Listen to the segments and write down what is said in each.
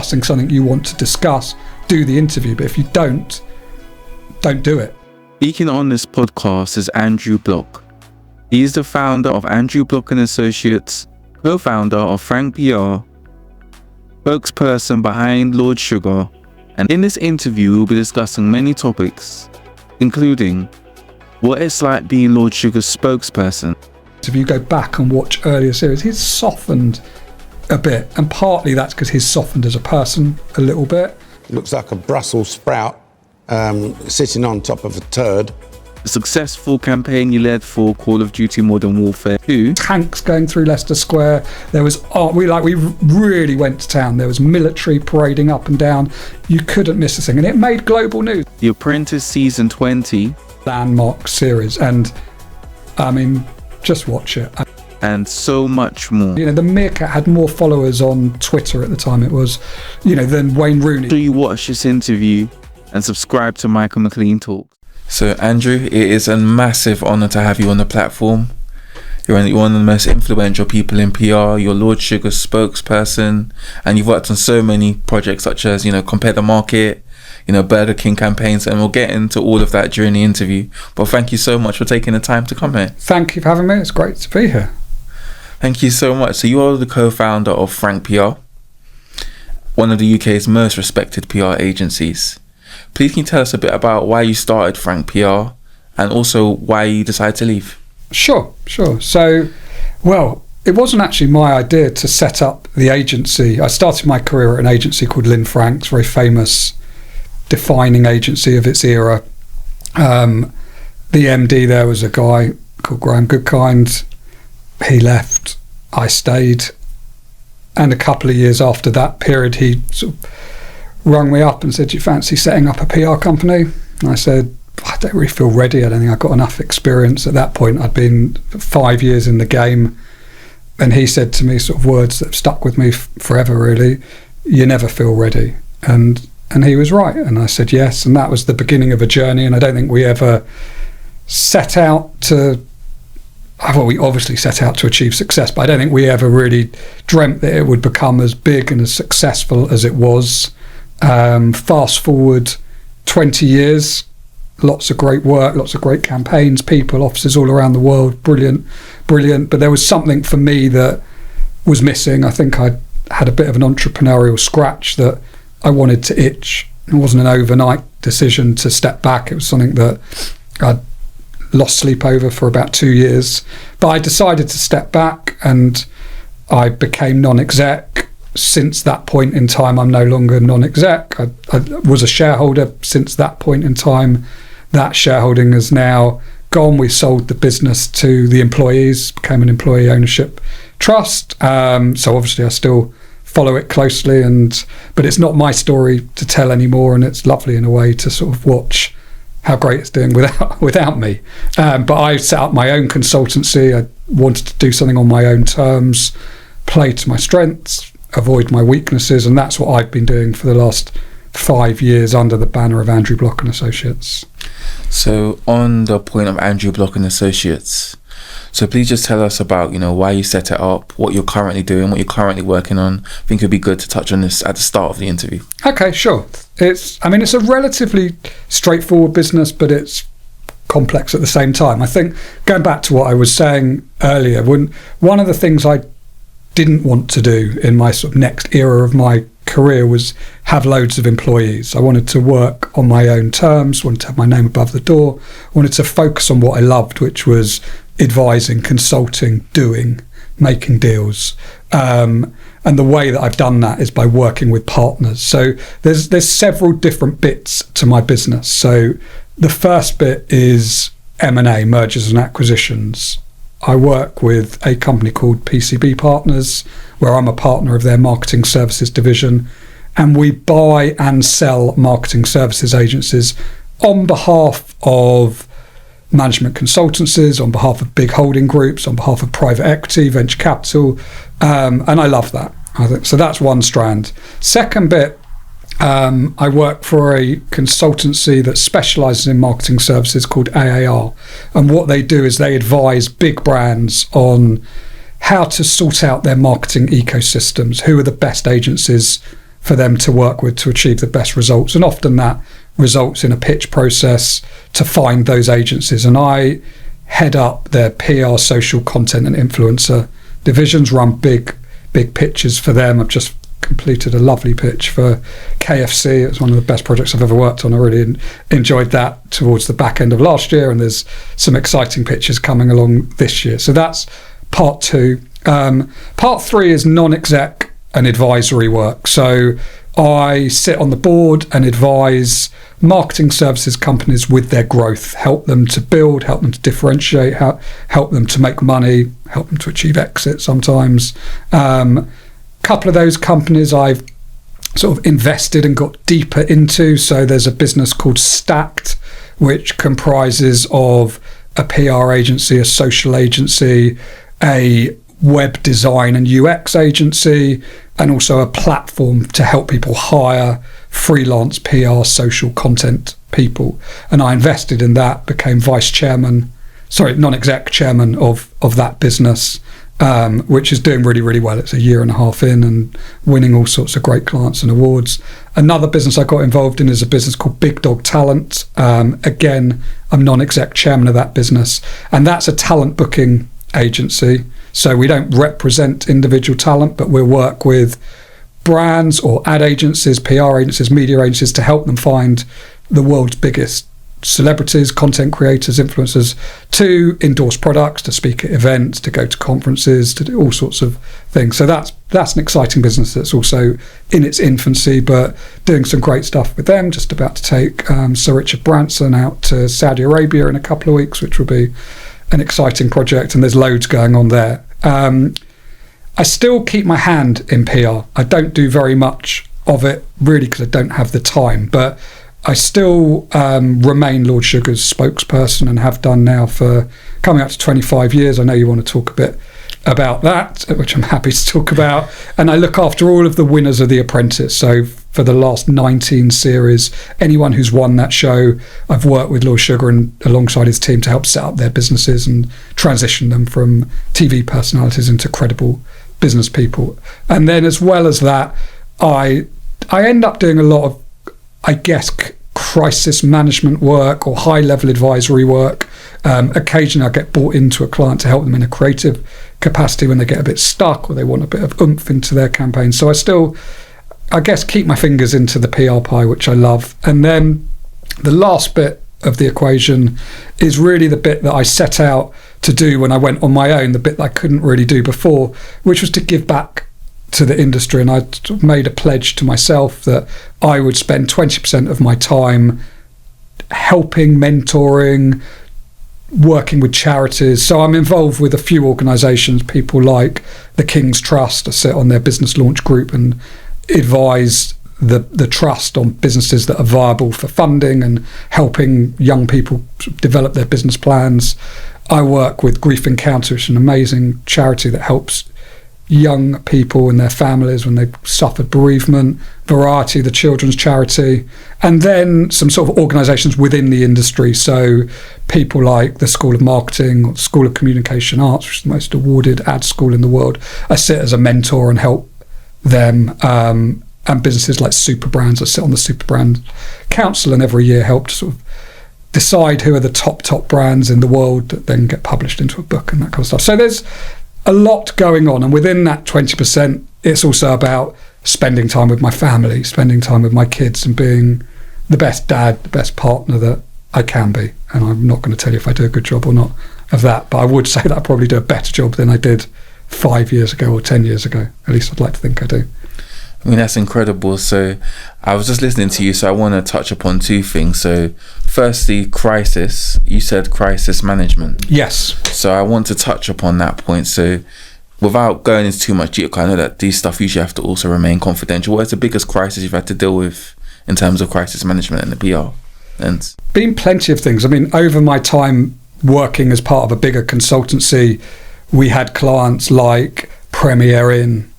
discussing something you want to discuss, do the interview. But if you don't do it. Speaking on this podcast is Andrew Bloch. He is the founder of Andrew Bloch and Associates, co-founder of Frank PR, spokesperson behind Lord Sugar, and in this interview we'll be discussing many topics, including what it's like being Lord Sugar's spokesperson. If you go back and watch earlier series, he's softened a bit, and partly that's because he's softened as a person a little bit. Looks like a Brussels sprout sitting on top of a turd. The successful campaign you led for Call of Duty Modern Warfare 2. Tanks going through Leicester Square. There was art. We really went to town. There was military parading up and down. You couldn't miss a thing, and it made global news. The Apprentice season 20. Landmark series, and I mean, just watch it. And so much more. You know, the Meerkat had more followers on Twitter at the time it was, than Wayne Rooney. So you watch this interview and subscribe to Micah McLean Talks. So Andrew, it is a massive honour to have you on the platform. You're one of the most influential people in PR. You're Lord Sugar's spokesperson, and you've worked on so many projects such as, Compare the Market, Burger King campaigns, and we'll get into all of that during the interview. But thank you so much for taking the time to come here. Thank you for having me. It's great to be here. Thank you so much. So you are the co-founder of Frank PR, one of the UK's most respected PR agencies. Please can you tell us a bit about why you started Frank PR and also why you decided to leave? Sure. So, it wasn't actually my idea to set up the agency. I started my career at an agency called Lynn Franks, very famous, defining agency of its era. The MD there was a guy called Graham Goodkind. He left, I stayed, and a couple of years after that period he sort of rung me up and said, "Do you fancy setting up a PR company?" And I said, "I don't really feel ready. I don't think I've got enough experience." At that point I'd been 5 years in the game, and he said to me sort of words that have stuck with me forever really: "You never feel ready." And he was right, and I said yes, and that was the beginning of a journey. And I don't think we ever set out to, well, we obviously set out to achieve success, but I don't think we ever really dreamt that it would become as big and as successful as it was. Fast forward 20 years, lots of great work, lots of great campaigns, people, offices all around the world, brilliant, but there was something for me that was missing. I think I had a bit of an entrepreneurial scratch that I wanted to itch. It wasn't an overnight decision to step back. It was something that I'd lost sleep over for about 2 years, but I decided to step back and I became non-exec. Since that point in time, I'm no longer non-exec. I was a shareholder since that point in time. That shareholding is now gone. We sold the business to the employees, became an employee ownership trust. So obviously I still follow it closely, but it's not my story to tell anymore, and it's lovely in a way to sort of watch how great it's doing without me. But I set up my own consultancy. I wanted to do something on my own terms, play to my strengths, avoid my weaknesses, and that's what I've been doing for the last 5 years under the banner of Andrew Bloch and Associates. So on the point of Andrew Bloch and Associates, so please just tell us about, why you set it up, what you're currently doing, what you're currently working on. I think it'd be good to touch on this at the start of the interview. Okay, sure. It's a relatively straightforward business, but it's complex at the same time. I think going back to what I was saying earlier, one of the things I didn't want to do in my sort of next era of my career was have loads of employees. I wanted to work on my own terms, wanted to have my name above the door, wanted to focus on what I loved, which was advising, consulting, making deals. And the way that I've done that is by working with partners. So there's several different bits to my business. So the first bit is M&A, mergers and acquisitions. I work with a company called PCB Partners, where I'm a partner of their marketing services division, and we buy and sell marketing services agencies on behalf of management consultancies, on behalf of big holding groups, on behalf of private equity, venture capital, and I love that. I think so. That's one strand. Second bit, I work for a consultancy that specialises in marketing services called AAR, and what they do is they advise big brands on how to sort out their marketing ecosystems, who are the best agencies for them to work with to achieve the best results. And often that results in a pitch process to find those agencies. And I head up their PR, social content and influencer divisions, run big pitches for them. I've just completed a lovely pitch for KFC. It's one of the best projects I've ever worked on. I really enjoyed that towards the back end of last year, and there's some exciting pitches coming along this year. So that's part 2. Part 3 is non-exec and advisory work. So I sit on the board and advise marketing services companies with their growth, help them to build, help them to differentiate, help them to make money, help them to achieve exit sometimes. Couple of those companies I've sort of invested and got deeper into. So there's a business called Stacked, which comprises of a PR agency, a social agency, a web design and UX agency, and also a platform to help people hire freelance PR social content people. And I invested in that, became non-exec chairman of that business, which is doing really, really well. It's a year and a half in and winning all sorts of great clients and awards. Another business I got involved in is a business called Big Dog Talent. Again, I'm non-exec chairman of that business, and that's a talent booking agency. So we don't represent individual talent, but we work with brands or ad agencies, PR agencies, media agencies to help them find the world's biggest celebrities, content creators, influencers, to endorse products, to speak at events, to go to conferences, to do all sorts of things. So that's an exciting business that's also in its infancy, but doing some great stuff with them. Just about to take Sir Richard Branson out to Saudi Arabia in a couple of weeks, which will be an exciting project, and there's loads going on there. I still keep my hand in PR. I don't do very much of it really because I don't have the time, but I still remain Lord Sugar's spokesperson and have done now for coming up to 25 years. I know you want to talk a bit about that, which I'm happy to talk about. And I look after all of the winners of The Apprentice. So for the last 19 series, anyone who's won that show, I've worked with Lord Sugar and alongside his team to help set up their businesses and transition them from TV personalities into credible business people. And then as well as that, I end up doing a lot of, I guess, crisis management work or high-level advisory work. Occasionally I get brought into a client to help them in a creative capacity when they get a bit stuck or they want a bit of oomph into their campaign. So I still, I guess, keep my fingers into the PR pie, which I love. And then the last bit of the equation is really the bit that I set out to do when I went on my own, the bit that I couldn't really do before, which was to give back to the industry. And I made a pledge to myself that I would spend 20% of my time helping, mentoring, working with charities. So I'm involved with a few organisations, people like the King's Trust. I sit on their business launch group and advise the trust on businesses that are viable for funding and helping young people develop their business plans. I work with Grief Encounter, which is an amazing charity that helps young people and their families when they've suffered bereavement. Variety, the children's charity, and then some sort of organisations within the industry. So people like the School of Marketing or School of Communication Arts, which is the most awarded ad school in the world. I sit as a mentor and help them, and businesses like super brands. I sit on the super brand council and every year help to sort of decide who are the top brands in the world that then get published into a book and that kind of stuff. So there's a lot going on, and within that 20%, it's also about spending time with my family, spending time with my kids, and being the best dad, the best partner that I can be. And I'm not going to tell you if I do a good job or not of that, but I would say that I probably do a better job than I did 5 years ago or 10 years ago. At least I'd like to think I do. I mean, that's incredible. So I was just listening to you, so I want to touch upon two things. So firstly, crisis. You said crisis management. Yes. So I want to touch upon that point. So without going into too much detail, I know that these stuff usually have to also remain confidential. What is the biggest crisis you've had to deal with in terms of crisis management and the PR? And been plenty of things. I mean, over my time working as part of a bigger consultancy, we had clients like Premier Inn,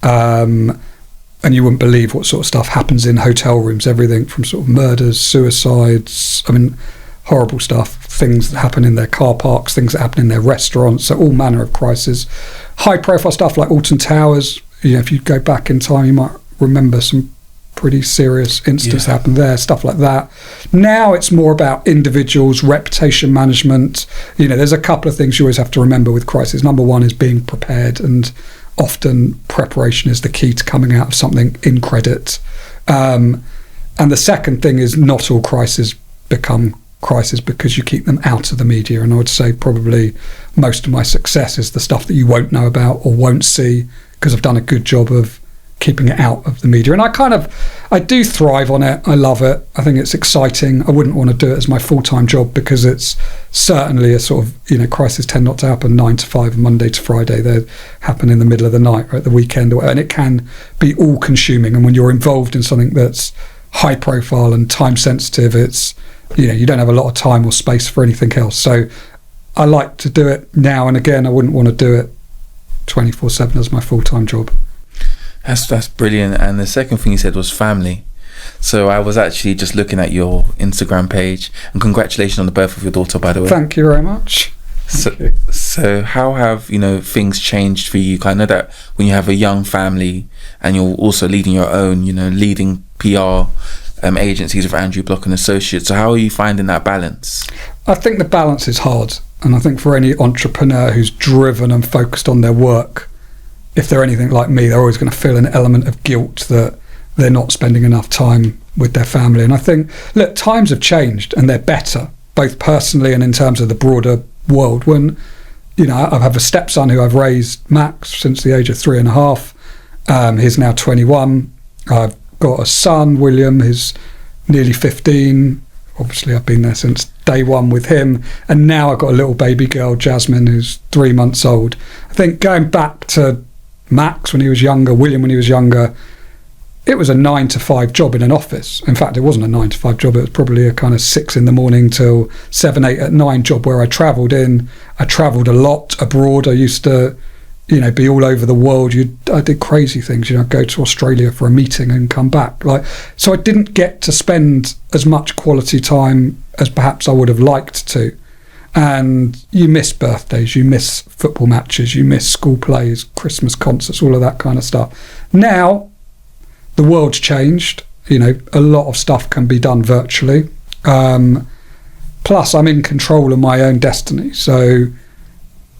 and you wouldn't believe what sort of stuff happens in hotel rooms, everything from sort of murders, suicides, I mean, horrible stuff, things that happen in their car parks, things that happen in their restaurants, so all manner of crises. High profile stuff like Alton Towers, you know, if you go back in time, you might remember some pretty serious incidents happened there, stuff like that. Now it's more about individuals, reputation management. There's a couple of things you always have to remember with crisis. Number one is being prepared, and often preparation is the key to coming out of something in credit. And the second thing is not all crises become crisis because you keep them out of the media. And I would say probably most of my success is the stuff that you won't know about or won't see, because I've done a good job of keeping it out of the media. And I do thrive on it. I love it. I think it's exciting. I wouldn't want to do it as my full-time job, because it's certainly a sort of, crises tend not to happen 9 to 5, Monday to Friday. They happen in the middle of the night or at the weekend, and it can be all consuming. And when you're involved in something that's high profile and time sensitive, it's, you don't have a lot of time or space for anything else. So I like to do it now and again. I wouldn't want to do it 24/7 as my full-time job. That's brilliant. And the second thing you said was family. So I was actually just looking at your Instagram page, and congratulations on the birth of your daughter, by the way. Thank you very much. So how have things changed for you? I know that when you have a young family and you're also leading your own, leading PR agencies with Andrew Bloch and Associates. So how are you finding that balance? I think the balance is hard, and I think for any entrepreneur who's driven and focused on their work, if they're anything like me, they're always going to feel an element of guilt that they're not spending enough time with their family. And I think, look, times have changed and they're better, both personally and in terms of the broader world. When, I have a stepson who I've raised, Max, since the age of 3.5. He's now 21. I've got a son, William, who's nearly 15. Obviously, I've been there since day one with him. And now I've got a little baby girl, Jasmine, who's 3 months old. I think going back to Max when he was younger, William when he was younger, it was a 9 to 5 job in an office. In fact, it wasn't a 9 to 5 job. It was probably a kind of 6 a.m. till 7, 8 at 9 job where I travelled a lot abroad. I used to, be all over the world. I did crazy things. I'd go to Australia for a meeting and come back. So I didn't get to spend as much quality time as perhaps I would have liked to. And you miss birthdays, you miss football matches, you miss school plays, Christmas concerts, all of that kind of stuff. Now, the world's changed. A lot of stuff can be done virtually. Plus, I'm in control of my own destiny. So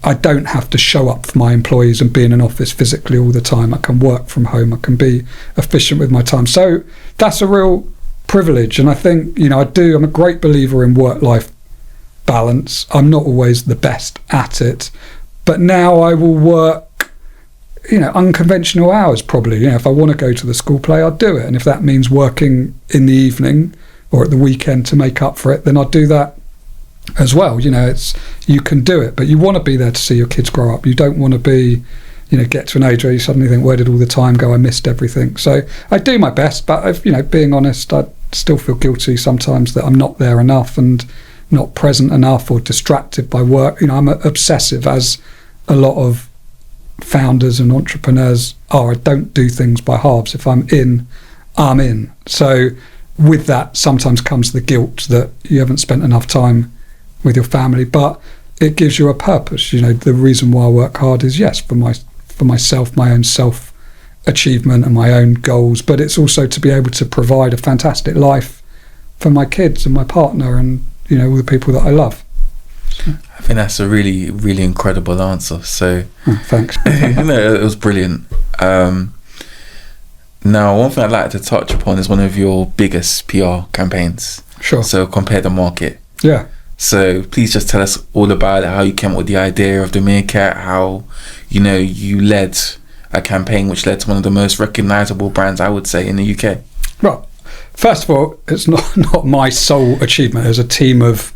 I don't have to show up for my employees and be in an office physically all the time. I can work from home. I can be efficient with my time. So that's a real privilege. And I think, I'm a great believer in work-life balance. I'm not always the best at it, but now I will work, unconventional hours probably. If I want to go to the school play, I'll do it. And if that means working in the evening or at the weekend to make up for it, then I'll do that as well. You can do it, but you want to be there to see your kids grow up. You don't want to be, get to an age where you suddenly think, where did all the time go? I missed everything. So I do my best, but being honest, I still feel guilty sometimes that I'm not there enough and not present enough or distracted by work. I'm obsessive, as a lot of founders and entrepreneurs are. I don't do things by halves. If I'm in, I'm in. So with that sometimes comes the guilt that you haven't spent enough time with your family, but it gives you a purpose. The reason why I work hard is, yes, for myself, my own self achievement and my own goals, but it's also to be able to provide a fantastic life for my kids and my partner and all the people that I love. I think that's a really, really incredible answer. So thanks. It was brilliant. Now, one thing I'd like to touch upon is one of your biggest PR campaigns. Sure. So Compare the Market. Yeah. So please just tell us all about it, how you came up with the idea of the meerkat, how you led a campaign which led to one of the most recognisable brands, I would say, in the UK. Well, first of all, it's not my sole achievement. There's a team of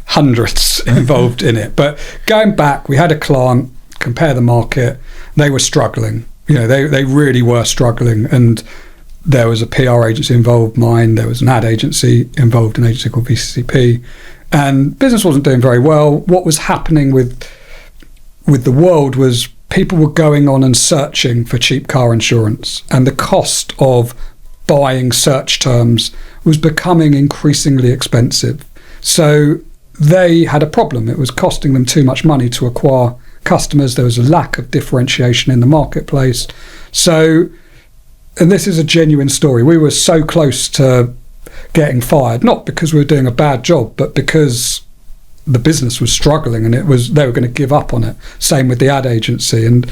hundreds involved in it. But going back, we had a client, Compare the Market. They were struggling. They really were struggling, and there was a PR agency involved, mine. There was an ad agency involved, an agency called VCCP, and business wasn't doing very well. What was happening with the world was people were going on and searching for cheap car insurance, and the cost of buying search terms was becoming increasingly expensive. So they had a problem. It was costing them too much money to acquire customers. There was a lack of differentiation in the marketplace. So this is a genuine story, we were so close to getting fired, not because we were doing a bad job, but because the business was struggling and they were going to give up on it. Same with the ad agency, and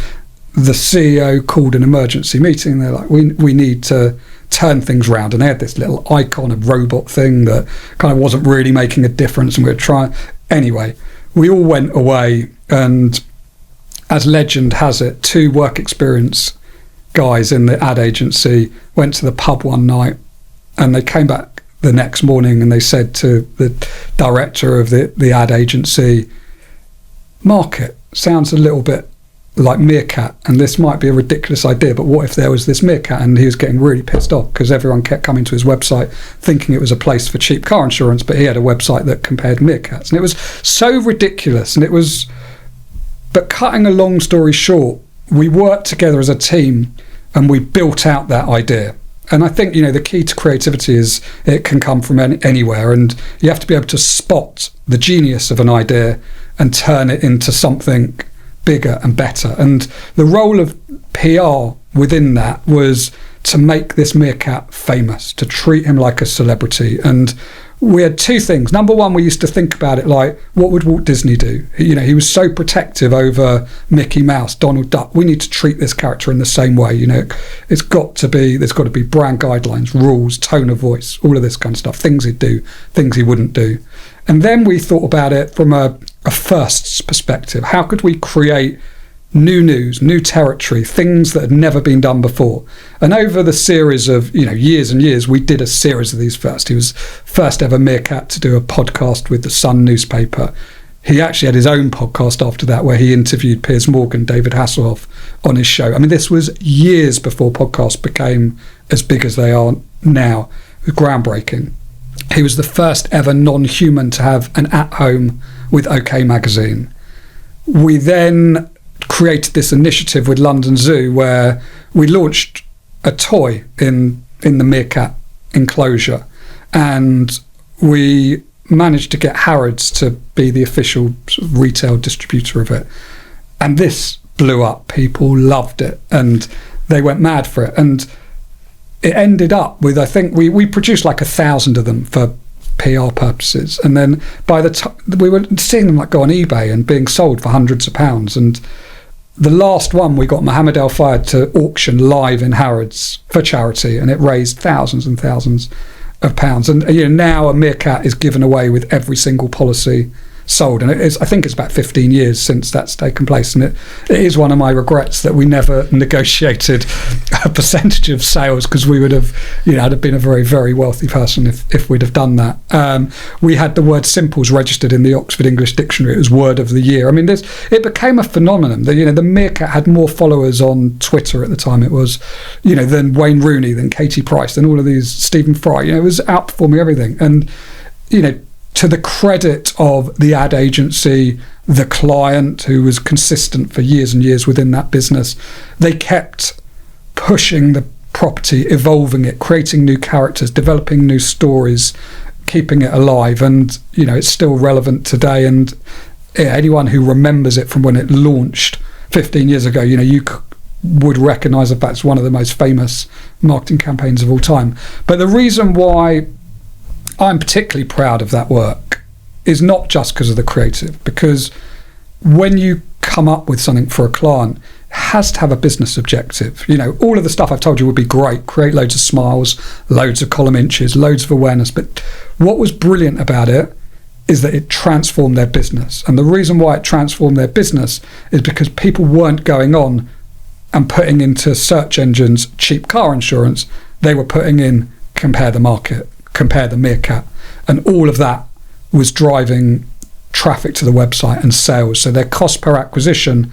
the CEO called an emergency meeting. They're like, we need to turn things around, and they had this little icon of robot thing that kind of wasn't really making a difference, and we were trying. Anyway, we all went away, and as legend has it, 2 work experience guys in the ad agency went to the pub one night, and they came back the next morning and they said to the director of the ad agency, "Market sounds a little bit like Meerkat, and this might be a ridiculous idea, but what if there was this Meerkat?" And he was getting really pissed off because everyone kept coming to his website thinking it was a place for cheap car insurance, but he had a website that compared Meerkats, and it was so ridiculous. But cutting a long story short, we worked together as a team and we built out that idea. And I think, the key to creativity is it can come from anywhere, and you have to be able to spot the genius of an idea and turn it into something bigger and better. And the role of PR within that was to make this Meerkat famous, to treat him like a celebrity. And we had 2 things. Number one, we used to think about it like, what would Walt Disney do? He was so protective over Mickey Mouse, Donald Duck. We need to treat this character in the same way. There's got to be brand guidelines, rules, tone of voice, all of this kind of stuff, things he'd do, things he wouldn't do. And then we thought about it from a firsts perspective. How could we create new news, new territory, things that had never been done before? And over the series of years and years, we did a series of these first. He was first ever Meerkat to do a podcast with the Sun newspaper. He actually had his own podcast after that where he interviewed Piers Morgan, David Hasselhoff on his show. I mean, this was years before podcasts became as big as they are now. It was groundbreaking. He was the first ever non-human to have an at-home with OK Magazine. We then created this initiative with London Zoo where we launched a toy in the Meerkat enclosure, and we managed to get Harrods to be the official sort of retail distributor of it, and this blew up. People loved it and they went mad for it, and it ended up with, I think we produced like 1,000 of them for PR purposes, and then by the time we were seeing them like go on eBay and being sold for hundreds of pounds. And the last one we got Mohammed El Fayed to auction live in Harrods for charity, and it raised thousands and thousands of pounds. And now a Meerkat is given away with every single policy sold, and I think it's about 15 years since that's taken place, and it is one of my regrets that we never negotiated a percentage of sales, because we would have I'd have been a very, very wealthy person if we'd have done that. We had the word simples registered in the Oxford English Dictionary. It was word of the year. I mean, it became a phenomenon. The Meerkat had more followers on Twitter at the time. It was than Wayne Rooney, than Katie Price, than all of these, Stephen Fry. It was outperforming everything. And to the credit of the ad agency, the client who was consistent for years and years within that business, they kept pushing the property, evolving it, creating new characters, developing new stories, keeping it alive. And it's still relevant today, and anyone who remembers it from when it launched 15 years ago, you would recognize the fact it's one of the most famous marketing campaigns of all time. But the reason why I'm particularly proud of that work is not just because of the creative, because when you come up with something for a client, it has to have a business objective. All of the stuff I've told you would be great, create loads of smiles, loads of column inches, loads of awareness, but what was brilliant about it is that it transformed their business. And the reason why it transformed their business is because people weren't going on and putting into search engines cheap car insurance. They were putting in compare the market, compare the Meerkat, and all of that was driving traffic to the website and sales. So their cost per acquisition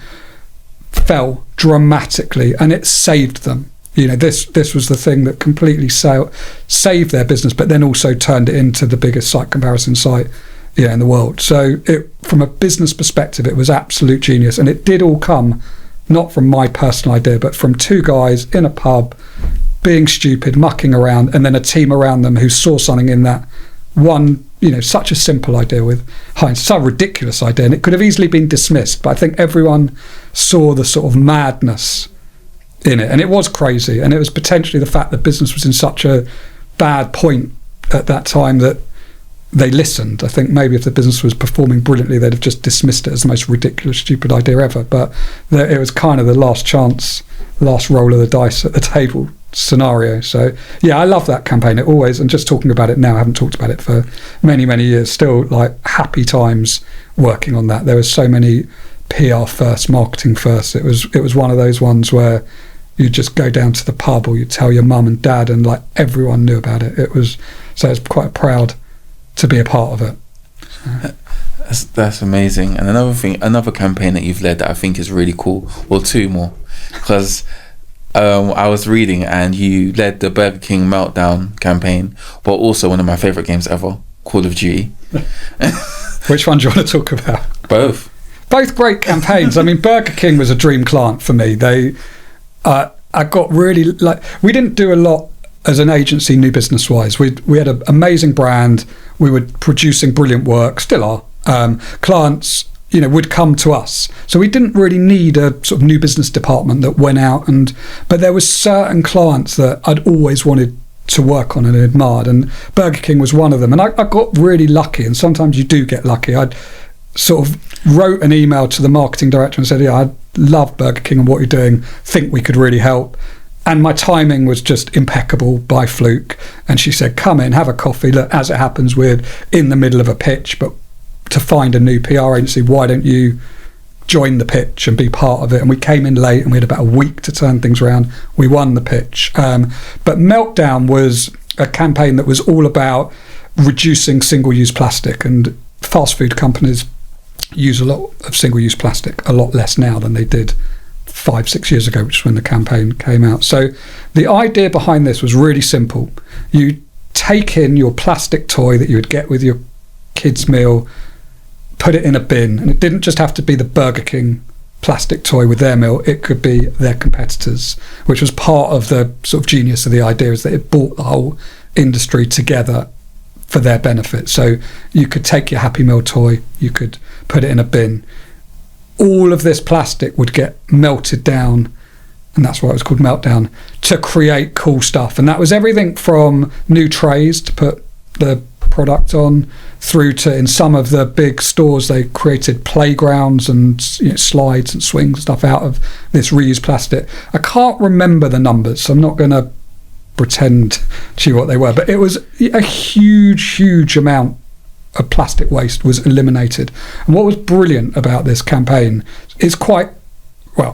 fell dramatically, and it saved them. This was the thing that completely saved their business, but then also turned it into the biggest site comparison site in the world. So from a business perspective, it was absolute genius, and it did all come not from my personal idea, but from 2 guys in a pub being stupid, mucking around, and then a team around them who saw something in that one, such a simple idea with Heinz, such a ridiculous idea, and it could have easily been dismissed, but I think everyone saw the sort of madness in it. And it was crazy. And it was potentially the fact that business was in such a bad point at that time that they listened. I think maybe if the business was performing brilliantly, they'd have just dismissed it as the most ridiculous, stupid idea ever. But it was kind of the last chance, last roll of the dice at the table scenario. So yeah, I love that campaign. It always, and just talking about it now, I haven't talked about it for many, many years, still like happy times working on that. There was so many PR first, marketing first. It was one of those ones where you just go down to the pub or you tell your mum and dad and like everyone knew about it. It was quite proud to be a part of it. That's amazing. And another campaign that you've led that I think is really cool, well, two more, because I was reading and you led the Burger King Meltdown campaign, but also one of my favorite games ever, Call of Duty. Which one do you want to talk about? Both great campaigns. I mean, Burger King was a dream client for me. I got really, like, we didn't do a lot as an agency new business wise. We had an amazing brand. We were producing brilliant work, still are. Clients, would come to us. So we didn't really need a sort of new business department that went out but there was certain clients that I'd always wanted to work on and admired, and Burger King was one of them. And I got really lucky, and sometimes you do get lucky. I'd sort of wrote an email to the marketing director and said, yeah, I love Burger King and what you're doing, think we could really help. And my timing was just impeccable by fluke. And she said, come in, have a coffee. Look, as it happens, we're in the middle of a pitch, but to find a new PR agency, why don't you join the pitch and be part of it? And we came in late and we had about a week to turn things around. We won the pitch. But Meltdown was a campaign that was all about reducing single-use plastic, and fast food companies use a lot of single-use plastic, a lot less now than they did 5-6 years ago, which is when the campaign came out. So the idea behind this was really simple. You take in your plastic toy that you would get with your kids' meal, put it in a bin, and it didn't just have to be the Burger King plastic toy with their meal, it could be their competitors, which was part of the sort of genius of the idea, is that it brought the whole industry together for their benefit. So you could take your Happy Meal toy, you could put it in a bin, all of this plastic would get melted down, and that's why it was called Meltdown, to create cool stuff. And that was everything from new trays to put the product on, through to, in some of the big stores, they created playgrounds and slides and swings and stuff out of this reused plastic. I can't remember the numbers, so I'm not going to pretend to you what they were, but it was a huge amount of plastic waste was eliminated. And what was brilliant about this campaign is quite,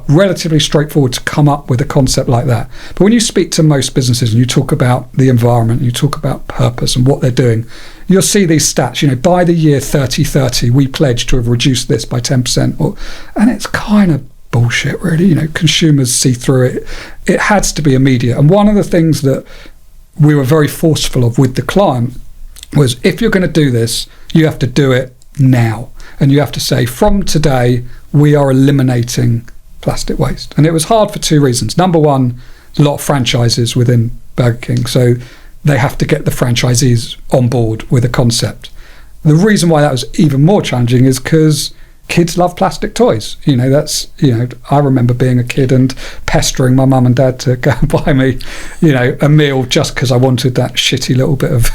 relatively straightforward to come up with a concept like that. But when you speak to most businesses and you talk about the environment, you talk about purpose and what they're doing, you'll see these stats, by the year 3030, we pledge to have reduced this by 10%, and it's kind of bullshit, really. Consumers see through it. It has to be immediate. And one of the things that we were very forceful of with the client was, if you're going to do this, you have to do it now. And you have to say, from today, we are eliminating plastic waste. And it was hard for two reasons. Number one, a lot of franchises within Burger King, so they have to get the franchisees on board with a concept. The reason why that was even more challenging is because kids love plastic toys. I remember being a kid and pestering my mum and dad to go and buy me, a meal just because I wanted that shitty little bit of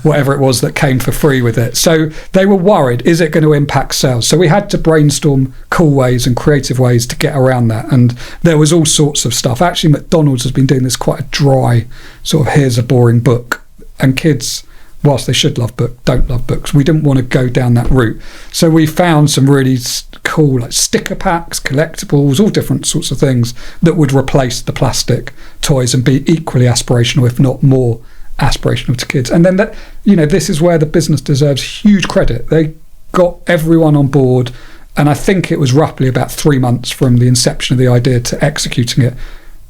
whatever it was that came for free with it. So they were worried, is it going to impact sales? So we had to brainstorm cool ways and creative ways to get around that. And there was all sorts of stuff. Actually, McDonald's has been doing this quite a dry sort of, here's a boring book. And kids, whilst they should love books, don't love books. We didn't want to go down that route. So we found some really cool, like, sticker packs, collectibles, all different sorts of things that would replace the plastic toys and be equally aspirational, if not more aspirational, to kids. And then this is where the business deserves huge credit. They got everyone on board, and I think it was roughly about 3 months from the inception of the idea to executing it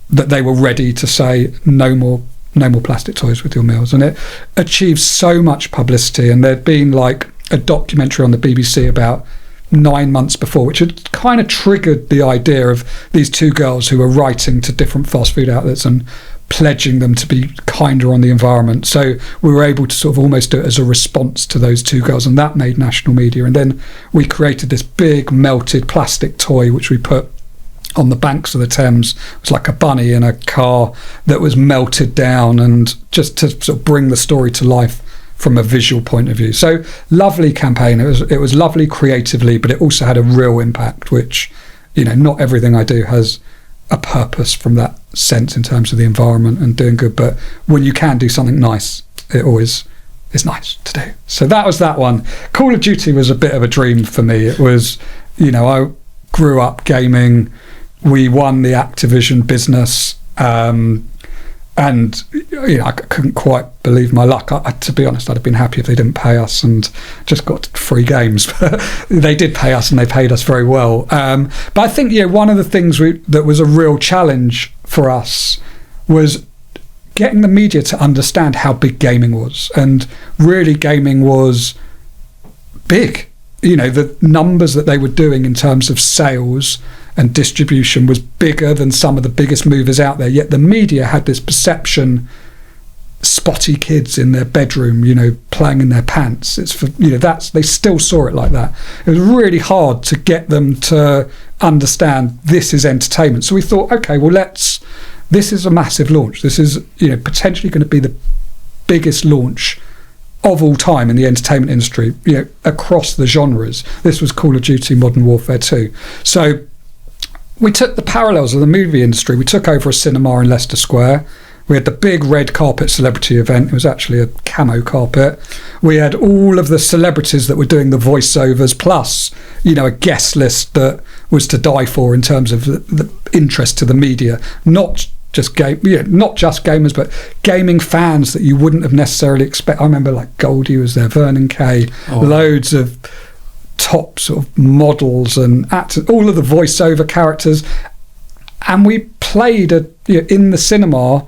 that they were ready to say no more plastic toys with your meals. And it achieved so much publicity, and there'd been like a documentary on the BBC about 9 months before, which had kind of triggered the idea of these two girls who were writing to different fast food outlets and pledging them to be kinder on the environment. So we were able to sort of almost do it as a response to those two girls, and that made national media. And then we created this big melted plastic toy which we put on the banks of the Thames. It was like a bunny in a car that was melted down, and just to sort of bring the story to life from a visual point of view. So lovely campaign. It was lovely creatively, but it also had a real impact, which, not everything I do has a purpose from that sense in terms of the environment and doing good. But when you can do something nice, it always is nice to do. So that was that one. Call of Duty was a bit of a dream for me. It was, I grew up gaming. We won the Activision business, and I couldn't quite believe my luck. To be honest, I'd have been happy if they didn't pay us and just got free games. But they did pay us, and they paid us very well. But I think one of the things that was a real challenge for us was getting the media to understand how big gaming was, and really gaming was big. The numbers that they were doing in terms of sales and distribution was bigger than some of the biggest movers out there. Yet the media had this perception, spotty kids in their bedroom, playing in their pants. It's for, they still saw it like that. It was really hard to get them to understand this is entertainment. So we thought, okay, well, this is a massive launch. This is, potentially going to be the biggest launch of all time in the entertainment industry, across the genres. This was Call of Duty Modern Warfare 2. So we took the parallels of the movie industry. We took over a cinema in Leicester Square. We had the big red carpet celebrity event. It was actually a camo carpet. We had all of the celebrities that were doing the voiceovers, plus, a guest list that was to die for in terms of the interest to the media. Not just gamers, but gaming fans that you wouldn't have necessarily expect. I remember like Goldie was there, Vernon Kay, loads of top sort of models and actors, all of the voiceover characters, and we played in the cinema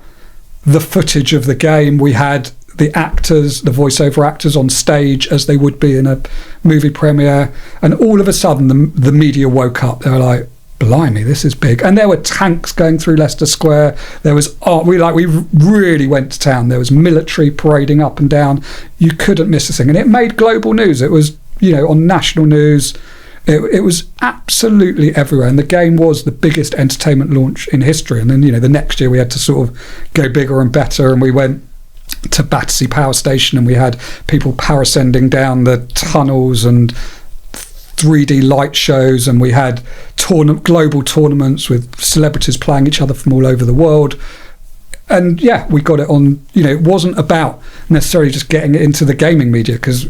the footage of the game. We had the actors, the voiceover actors, on stage as they would be in a movie premiere, and all of a sudden the media woke up. They were like, blimey, this is big. And there were tanks going through Leicester Square. There was art. We really went to town. There was military parading up and down. You couldn't miss a thing, and it made global news. It was on national news. It was absolutely everywhere, and the game was the biggest entertainment launch in history. And then the next year we had to sort of go bigger and better, and we went to Battersea Power Station, and we had people parascending down the tunnels and 3D light shows, and we had global tournaments with celebrities playing each other from all over the world. And we got it on. It wasn't about necessarily just getting it into the gaming media, because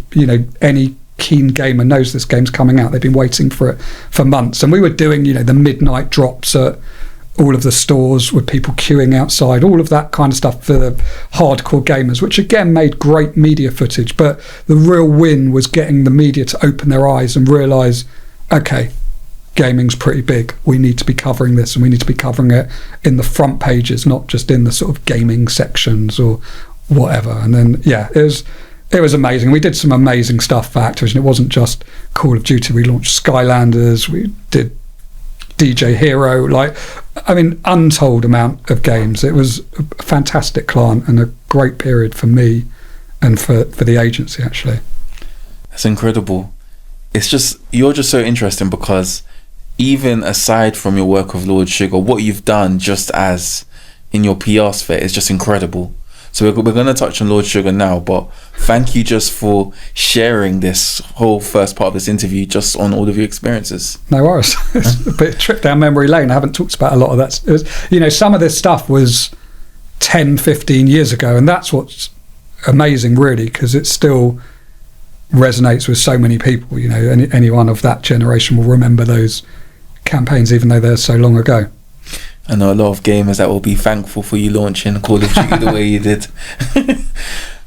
any keen gamer knows this game's coming out. They've been waiting for it for months, and we were doing the midnight drops at all of the stores with people queuing outside, all of that kind of stuff for the hardcore gamers, which again made great media footage. But the real win was getting the media to open their eyes and realise, okay, gaming's pretty big. We need to be covering this, and we need to be covering it in the front pages, not just in the sort of gaming sections or whatever. And then it was amazing. We did some amazing stuff for Activision. It wasn't just Call of Duty. We launched Skylanders. We did DJ Hero, untold amount of games. It was a fantastic client and a great period for me and for the agency, actually. That's incredible. It's just, you're just so interesting, because even aside from your work with Lord Sugar, what you've done just as in your PR sphere is just incredible. So we're going to touch on Lord Sugar now, but thank you just for sharing this whole first part of this interview just on all of your experiences. No worries. It's a bit of a trip down memory lane. I haven't talked about a lot of that. It was, some of this stuff was 10, 15 years ago, and that's what's amazing, really, because it still resonates with so many people. Anyone of that generation will remember those campaigns, even though they're so long ago. I know a lot of gamers that will be thankful for you launching Call of Duty the way you did.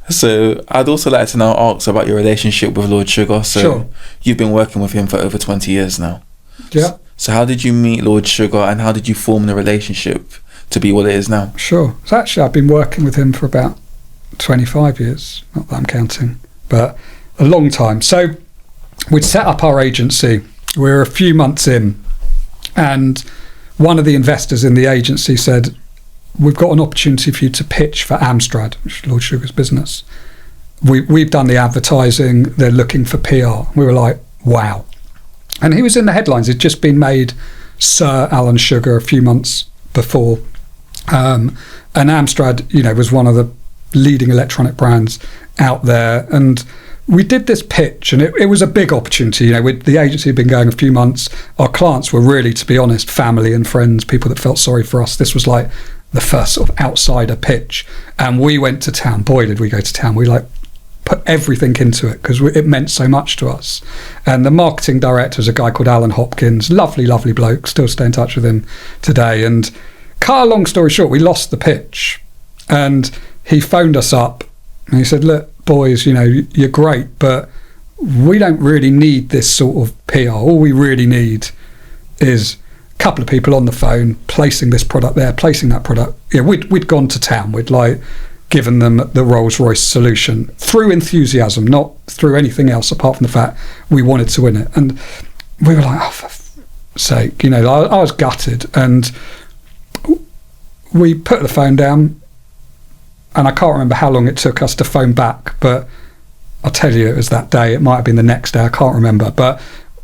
So I'd also like to now ask about your relationship with Lord Sugar. So sure. You've been working with him for over 20 years now. Yeah. So how did you meet Lord Sugar, and how did you form the relationship to be what it is now? Sure. So actually I've been working with him for about 25 years. Not that I'm counting, but a long time. So we'd set up our agency. We were a few months in, and one of the investors in the agency said, we've got an opportunity for you to pitch for Amstrad, which is Lord Sugar's business. We've done the advertising, they're looking for PR. We were like, wow. And he was in the headlines. He'd just been made Sir Alan Sugar a few months before. And Amstrad, was one of the leading electronic brands out there. And we did this pitch, and it was a big opportunity. The agency had been going a few months. Our clients were really, to be honest, family and friends, people that felt sorry for us. This was like the first sort of outsider pitch. And we went to town. Boy, did we go to town. We put everything into it because it meant so much to us. And the marketing director is a guy called Alan Hopkins, lovely bloke, still stay in touch with him today. And cut a long story short, we lost the pitch, and he phoned us up and he said, look boys, you're great, but we don't really need this sort of PR. All we really need is a couple of people on the phone placing this product there, placing that product. We'd gone to town, we'd given them the Rolls-Royce solution through enthusiasm, not through anything else apart from the fact we wanted to win it. And we were like, oh, for f***'s sake, I was gutted. And we put the phone down, and I can't remember how long it took us to phone back, but I'll tell you, it was that day. It might have been the next day, I can't remember. But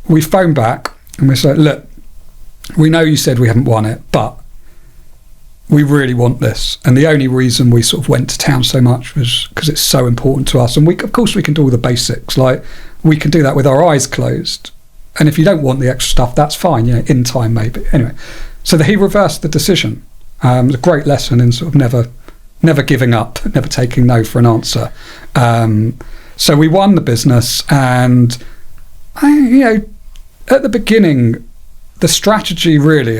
we phoned back and we said, look, we know you said we haven't won it, but we really want this. And the only reason we sort of went to town so much was because it's so important to us. And of course we can do all the basics. We can do that with our eyes closed. And if you don't want the extra stuff, that's fine, in time maybe. Anyway, so he reversed the decision. It was a great lesson in sort of never giving up, never taking no for an answer. So we won the business, and at the beginning, the strategy really,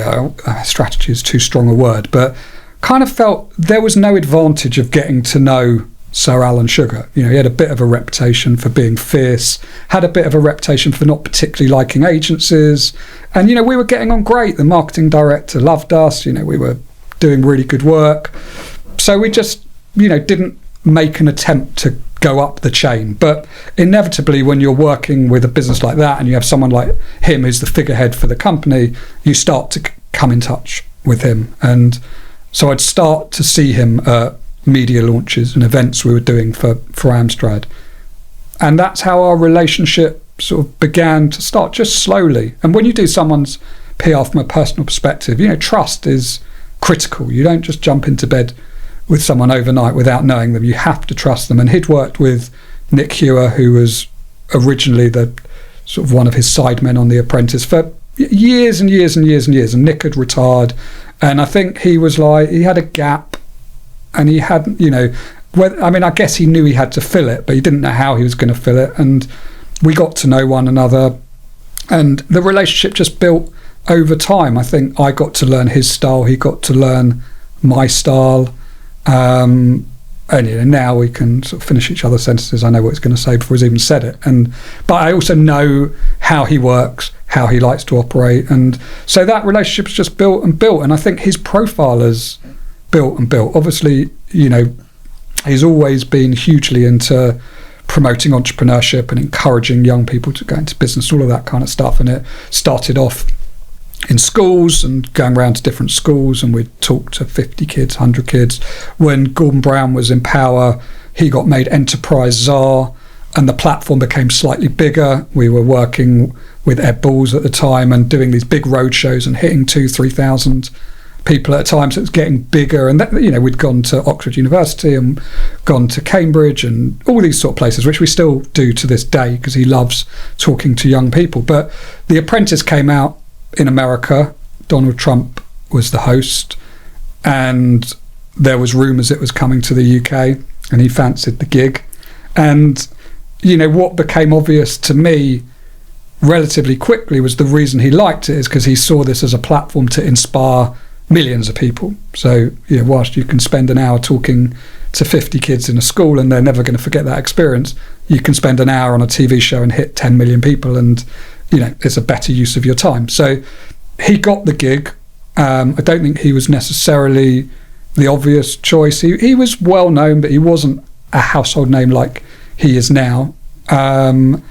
strategy is too strong a word, but kind of felt there was no advantage of getting to know Sir Alan Sugar. He had a bit of a reputation for being fierce, had a bit of a reputation for not particularly liking agencies, and we were getting on great. The marketing director loved us, we were doing really good work. So we just, didn't make an attempt to go up the chain. But inevitably, when you're working with a business like that and you have someone like him who's the figurehead for the company, you start to come in touch with him. And so I'd start to see him at media launches and events we were doing for Amstrad. And that's how our relationship sort of began to start, just slowly. And when you do someone's PR from a personal perspective, trust is critical. You don't just jump into bed with someone overnight without knowing them. You have to trust them. And he'd worked with Nick Hewer, who was originally the sort of one of his sidemen on The Apprentice for years and years and years and years. And Nick had retired, and I think he was he had a gap, and he hadn't, I guess he knew he had to fill it, but he didn't know how he was going to fill it. And we got to know one another, and the relationship just built over time. I think I got to learn his style, he got to learn my style. And now we can sort of finish each other's sentences. I know what he's going to say before he's even said it. But I also know how he works, how he likes to operate. And so that relationship's just built and built. And I think his profile has built and built. Obviously, he's always been hugely into promoting entrepreneurship and encouraging young people to go into business, all of that kind of stuff. And it started off in schools and going around to different schools, and we'd talk to 50 kids, 100 kids. When Gordon Brown was in power, he got made enterprise czar, and the platform became slightly bigger. We were working with Ed Balls at the time and doing these big road shows and hitting 2,000-3,000 people at a time. So it was getting bigger, and we'd gone to Oxford University and gone to Cambridge and all these sort of places, which we still do to this day because he loves talking to young people. But The Apprentice came out in America. Donald Trump was the host, and there was rumours it was coming to the UK, and he fancied the gig. And what became obvious to me relatively quickly was the reason he liked it is because he saw this as a platform to inspire millions of people. So whilst you can spend an hour talking to 50 kids in a school and they're never going to forget that experience, you can spend an hour on a TV show and hit 10 million people, and it's a better use of your time. So he got the gig. I don't think he was necessarily the obvious choice. He was well known, but he wasn't a household name like he is now. And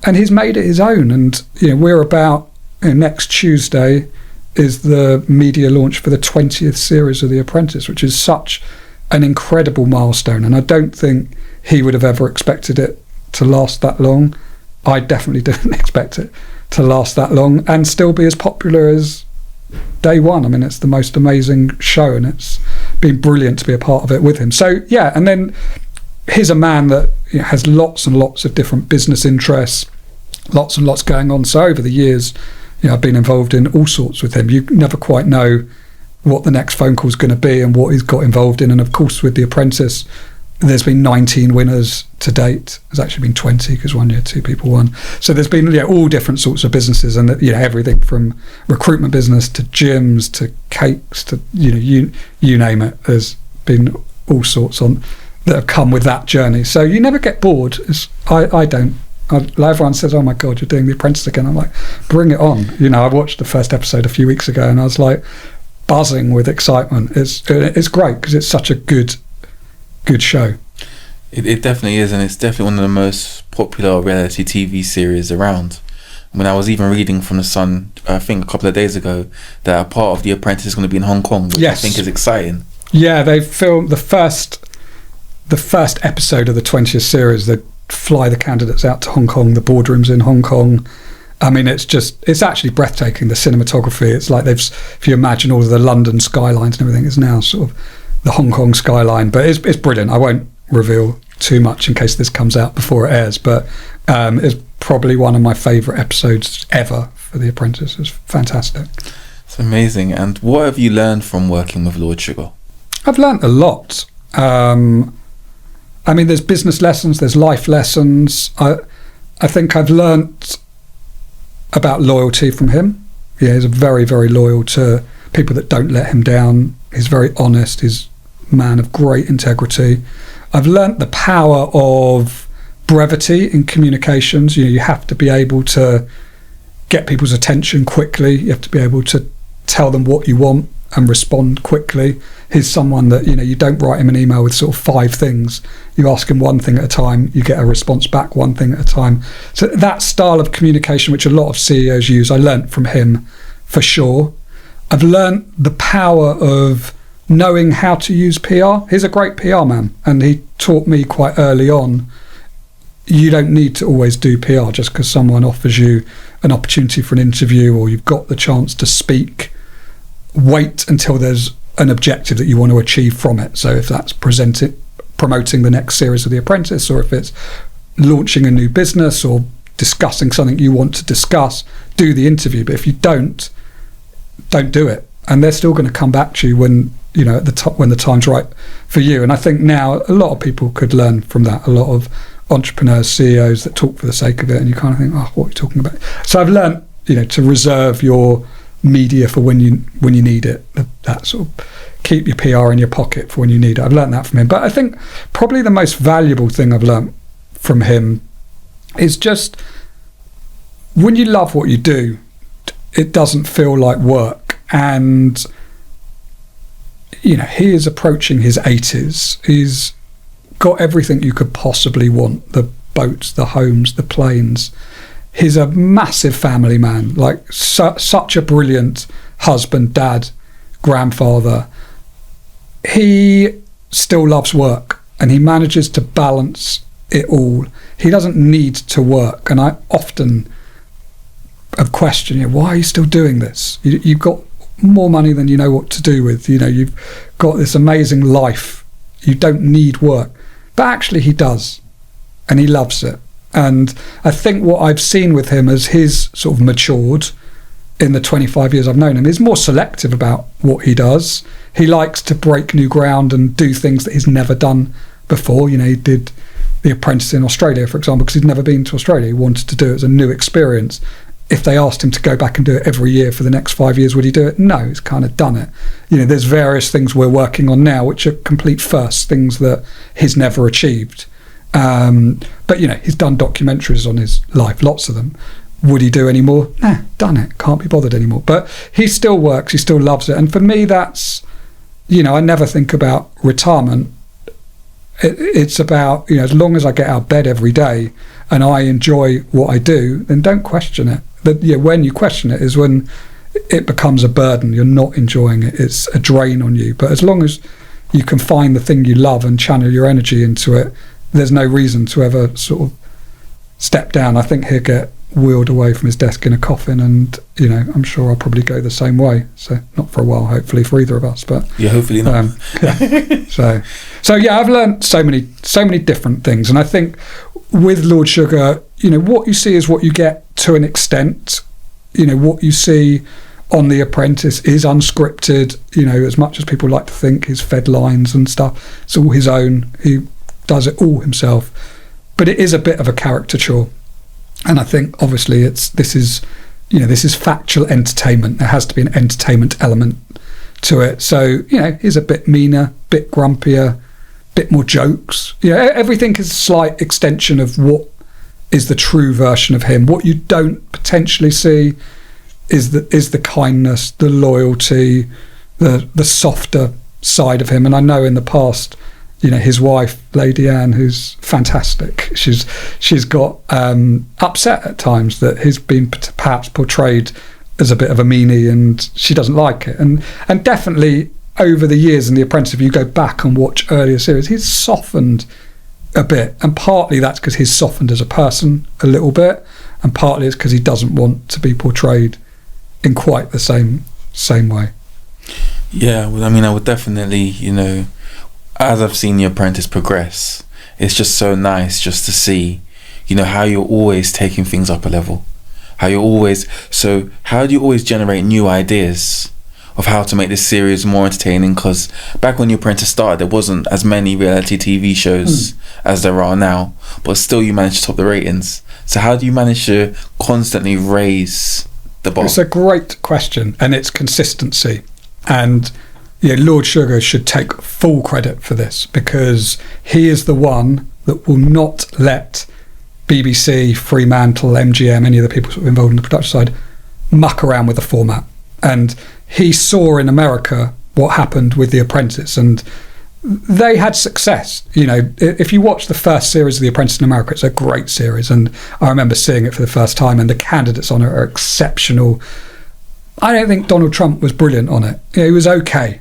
he's made it his own. And we're about next Tuesday is the media launch for the 20th series of The Apprentice, which is such an incredible milestone. And I don't think he would have ever expected it to last that long. I definitely didn't expect it to last that long and still be as popular as day one. I mean, it's the most amazing show, and it's been brilliant to be a part of it with him. So yeah, and then he's a man that has lots and lots of different business interests, lots and lots going on. So over the years, I've been involved in all sorts with him. You never quite know what the next phone call is going to be and what he's got involved in. And of course, with The Apprentice, there's been 19 winners to date. There's actually been 20 because one year 2 people won. So there's been all different sorts of businesses, and everything from recruitment business to gyms to cakes to you name it. There's been all sorts on that have come with that journey. So you never get bored. I don't. Everyone says, "Oh my God, you're doing The Apprentice again." I'm like, bring it on. I watched the first episode a few weeks ago, and I was like buzzing with excitement. It's great because it's such a good show. It definitely is, and it's definitely one of the most popular reality TV series around. When I was even reading from The Sun, I think a couple of days ago, that a part of The Apprentice is going to be in Hong Kong, which I think is exciting. Yeah, they filmed the first episode of the 20th series. They fly the candidates out to Hong Kong, the boardrooms in Hong Kong. I mean, it's actually breathtaking, the cinematography. It's like if you imagine all of the London skylines and everything, it's now sort of the Hong Kong skyline. But it's brilliant. I won't reveal too much in case this comes out before it airs, but it's probably one of my favourite episodes ever for The Apprentice. It's fantastic. It's amazing. And what have you learned from working with Lord Sugar? I've learned a lot. I mean, there's business lessons, there's life lessons. I think I've learnt about loyalty from him. Yeah, he's very, very loyal to people that don't let him down. He's very honest. He's a man of great integrity. I've learnt the power of brevity in communications. You have to be able to get people's attention quickly. You have to be able to tell them what you want and respond quickly. He's someone that, you don't write him an email with sort of 5 things. You ask him one thing at a time, you get a response back one thing at a time. So that style of communication, which a lot of CEOs use, I learnt from him for sure. I've learnt the power of knowing how to use PR. He's a great PR man, and he taught me quite early on, you don't need to always do PR just because someone offers you an opportunity for an interview or you've got the chance to speak. Wait until there's an objective that you want to achieve from it. So if that's promoting the next series of The Apprentice, or if it's launching a new business or discussing something you want to discuss, do the interview. But if you don't do it, and they're still going to come back to you when at the top, when the time's right for you. And I think now a lot of people could learn from that. A lot of entrepreneurs, CEOs that talk for the sake of it, and you kind of think, oh, what are you talking about? So I've learned to reserve your media for when you need it. That sort of keep your PR in your pocket for when you need it. I've learned that from him. But I think probably the most valuable thing I've learned from him is just when you love what you do, it doesn't feel like work. And he is approaching his 80s. He's got everything you could possibly want: the boats, the homes, the planes. He's a massive family man, like such a brilliant husband, dad, grandfather. He still loves work, and he manages to balance it all. He doesn't need to work, and I often have questioned, why are you still doing this? You've got more money than you know what to do with. You've got this amazing life. You don't need work. But actually he does, and he loves it. And I think what I've seen with him as he's sort of matured in the 25 years I've known him, he's more selective about what he does. He likes to break new ground and do things that he's never done before. He did The Apprentice in Australia, for example, because he'd never been to Australia. He wanted to do it as a new experience. If they asked him to go back and do it every year for the next 5 years, would he do it? No, he's kind of done it. There's various things we're working on now which are complete firsts, things that he's never achieved. But he's done documentaries on his life, lots of them. Would he do any more? Nah, done it. Can't be bothered anymore. But he still works. He still loves it. And for me, that's, I never think about retirement. It's about, as long as I get out of bed every day and I enjoy what I do, then don't question it. When you question it is when it becomes a burden. You're not enjoying it. It's a drain on you. But as long as you can find the thing you love and channel your energy into it, there's no reason to ever sort of step down. I think he'll get wheeled away from his desk in a coffin, and I'm sure I'll probably go the same way. So not for a while, hopefully, for either of us, but yeah, hopefully not. So yeah, I've learned so many different things, and I think with Lord Sugar, what you see is what you get to an extent. What you see on The Apprentice is unscripted. As much as people like to think he's fed lines and stuff, it's all his own. He does it all himself, but it is a bit of a caricature. And I think obviously this is factual entertainment. There has to be an entertainment element to it. So he's a bit meaner, bit grumpier, bit more jokes. Everything is a slight extension of what is the true version of him. What you don't potentially see is the kindness, the loyalty, the softer side of him. And I know in the past, his wife, Lady Anne, who's fantastic, she's got upset at times that he's been perhaps portrayed as a bit of a meanie, and she doesn't like it. And definitely over the years in The Apprentice, if you go back and watch earlier series, he's softened a bit, and partly that's because he's softened as a person a little bit, and partly it's because he doesn't want to be portrayed in quite the same way. Yeah, well, I mean, I would definitely, as I've seen The Apprentice progress, it's just so nice just to see, how you're always taking things up a level. How do you always generate new ideas of how to make this series more entertaining? Because back when The Apprentice started, there wasn't as many reality TV shows as there are now, but still you managed to top the ratings. So how do you manage to constantly raise the bar? It's a great question, and it's consistency. And Lord Sugar should take full credit for this, because he is the one that will not let BBC, Fremantle, MGM, any of the people involved in the production side, muck around with the format. And he saw in America what happened with The Apprentice, and they had success. If you watch the first series of The Apprentice in America, it's a great series, and I remember seeing it for the first time, and the candidates on it are exceptional. I don't think Donald Trump was brilliant on it. He was okay,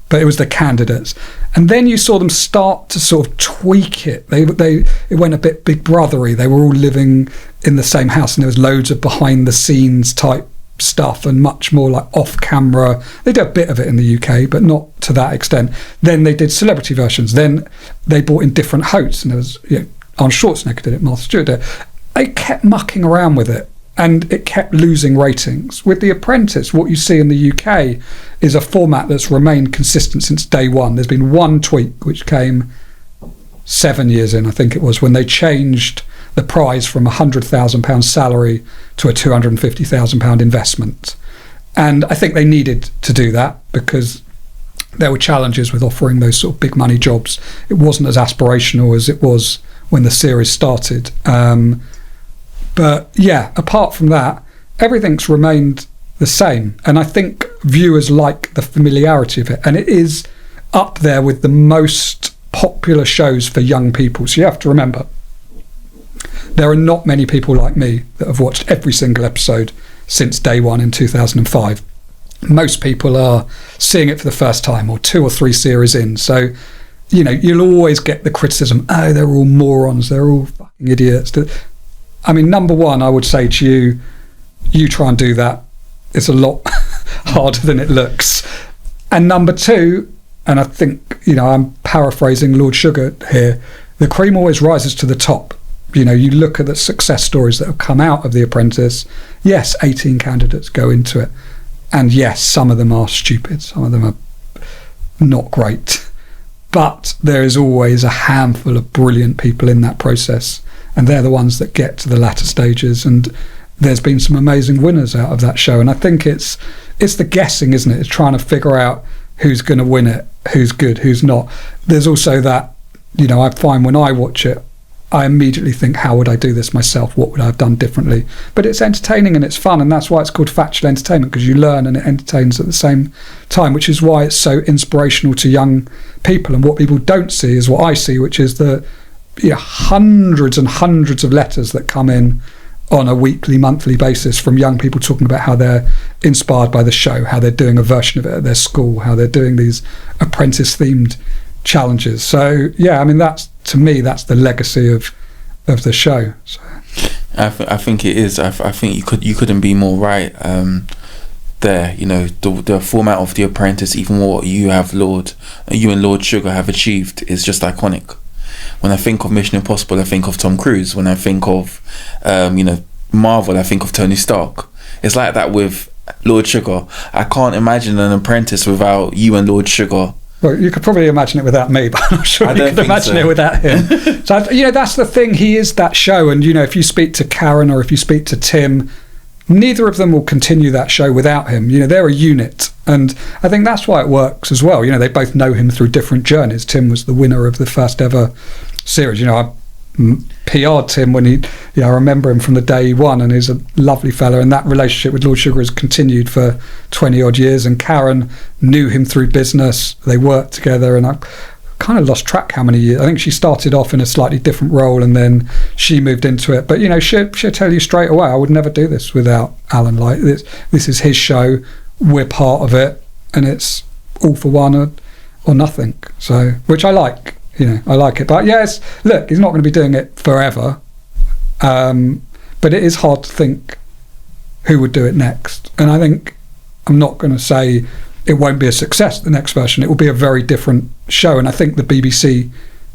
but it was the candidates. And then you saw them start to sort of tweak it. It went a bit Big Brothery. They were all living in the same house, and there was loads of behind the scenes type stuff and much more like off camera. They did a bit of it in the UK, but not to that extent. Then they did celebrity versions. Then they brought in different hosts, and there was Arnold Schwarzenegger did it, Martha Stewart did it. They kept mucking around with it, and it kept losing ratings. With The Apprentice, what you see in the UK is a format that's remained consistent since day one. There's been one tweak which came 7 years in, I think it was, when they changed the prize from £100,000 salary to a £250,000 investment. And I think they needed to do that because there were challenges with offering those sort of big money jobs. It wasn't as aspirational as it was when the series started. But yeah, apart from that, everything's remained the same. And I think viewers like the familiarity of it. And it is up there with the most popular shows for young people. So you have to remember, there are not many people like me that have watched every single episode since day one in 2005. Most people are seeing it for the first time or 2 or 3 series in. So, you'll always get the criticism, oh, they're all morons, they're all fucking idiots. I mean, number one, I would say to you try and do that. It's a lot harder than it looks. And number two, and I think, I'm paraphrasing Lord Sugar here, the cream always rises to the top. You look at the success stories that have come out of The Apprentice. Yes, 18 candidates go into it. And yes, some of them are stupid. Some of them are not great. But there is always a handful of brilliant people in that process. And they're the ones that get to the latter stages. And there's been some amazing winners out of that show. And I think it's the guessing, isn't it? It's trying to figure out who's going to win it, who's good, who's not. There's also that, I find when I watch it, I immediately think, how would I do this myself? What would I have done differently? But it's entertaining and it's fun, and that's why it's called factual entertainment, because you learn and it entertains at the same time, which is why it's so inspirational to young people. And what people don't see is what I see, which is the hundreds and hundreds of letters that come in on a weekly, monthly basis from young people talking about how they're inspired by the show, how they're doing a version of it at their school, how they're doing these apprentice-themed challenges. So yeah, I mean, that's, to me, that's the legacy of the show. So. I think it is. I think you couldn't be more right. There, you know, the format of The Apprentice, even what you and Lord Sugar have achieved, is just iconic. When I think of Mission Impossible, I think of Tom Cruise. When I think of Marvel, I think of Tony Stark. It's like that with Lord Sugar. I can't imagine an Apprentice without you and Lord Sugar. Well, you could probably imagine it without me, but I'm not sure you could imagine it without him. So, that's the thing. He is that show. And, if you speak to Karen or if you speak to Tim, neither of them will continue that show without him. They're a unit. And I think that's why it works as well. They both know him through different journeys. Tim was the winner of the first ever series. I PR'd Tim when I remember him from the day he won, and he's a lovely fella, and that relationship with Lord Sugar has continued for 20 odd years. And Karen knew him through business. They worked together, and I kind of lost track how many years. I think she started off in a slightly different role and then she moved into it, but she'll tell you straight away, I would never do this without Alan. Like this is his show, we're part of it, and it's all for one or nothing. So, which I like. I like it. But yes, look, he's not going to be doing it forever. But it is hard to think who would do it next. And I think I'm not going to say it won't be a success, the next version. It will be a very different show. And I think the BBC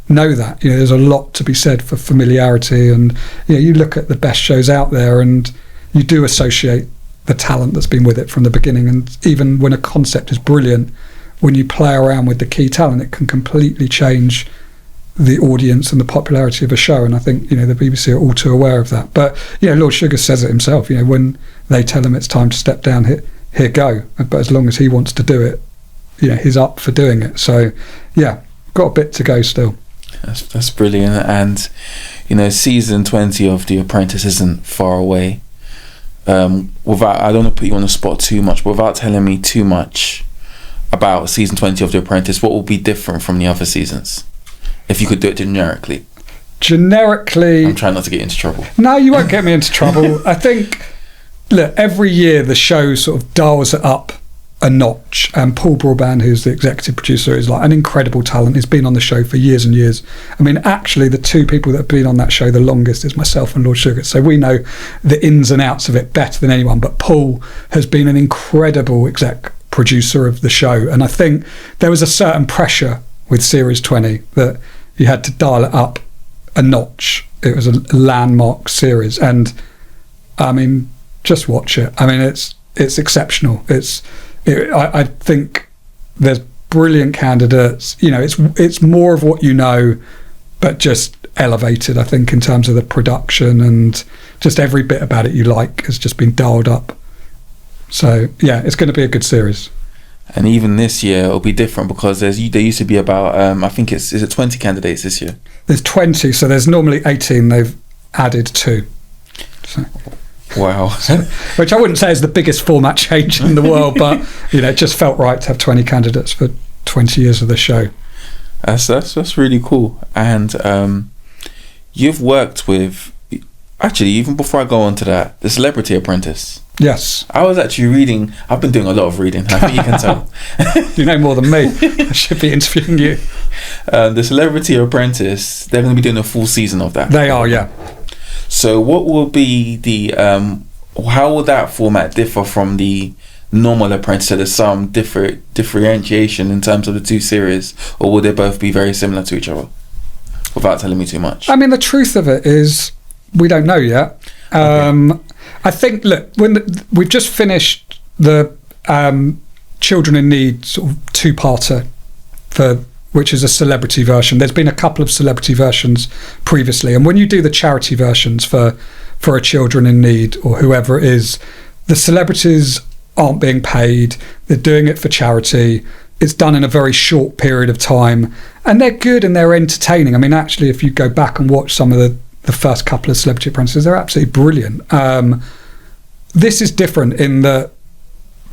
know that. There's a lot to be said for familiarity. And you look at the best shows out there and you do associate the talent that's been with it from the beginning. And even when a concept is brilliant, when you play around with the key talent, it can completely change the audience and the popularity of a show. And I think the BBC are all too aware of that. But Lord Sugar says it himself. When they tell him it's time to step down, here go. But as long as he wants to do it, he's up for doing it. So got a bit to go still. That's brilliant. And season 20 of The Apprentice isn't far away. I don't want to put you on the spot too much, but without telling me too much about season 20 of The Apprentice, what will be different from the other seasons? If you could do it generically. I'm trying not to get into trouble. No, you won't get me into trouble. I think, look, every year the show sort of dials it up a notch, and Paul Broadband, who's the executive producer, is like an incredible talent. He's been on the show for years and years. I mean, actually, the two people that have been on that show the longest is myself and Lord Sugar, so we know the ins and outs of it better than anyone. But Paul has been an incredible exec producer of the show, and I think there was a certain pressure with Series 20 that you had to dial it up a notch. It was a landmark series, and I mean, just watch it. I mean, it's exceptional. I think there's brilliant candidates. It's more of what you know, but just elevated, I think, in terms of the production, and just every bit about it you like has just been dialed up. So it's going to be a good series. And even this year it'll be different because there used to be about I think is it 20 candidates this year? There's 20, so there's normally 18. They've added 2. So. Wow. Which I wouldn't say is the biggest format change in the world, but it just felt right to have 20 candidates for 20 years of the show. That's really cool. And you've worked with, actually, even before I go on to that, the Celebrity Apprentice. Yes. I was actually reading. I've been doing a lot of reading. I think you can tell. You know more than me. I should be interviewing you. The Celebrity Apprentice, they're going to be doing a full season of that. They are, yeah. So what will be the... how will that format differ from the normal Apprentice? So there's some differentiation in terms of the two series, or will they both be very similar to each other? Without telling me too much. I mean, the truth of it is we don't know yet. Okay. I think, look, we've just finished the Children in Need sort of two-parter, which is a celebrity version. There's been a couple of celebrity versions previously, and when you do the charity versions for a Children in Need or whoever it is, the celebrities aren't being paid. They're doing it for charity. It's done in a very short period of time, and they're good and they're entertaining. I mean, actually, if you go back and watch some of the first couple of Celebrity Apprentices, they're absolutely brilliant. This is different in that,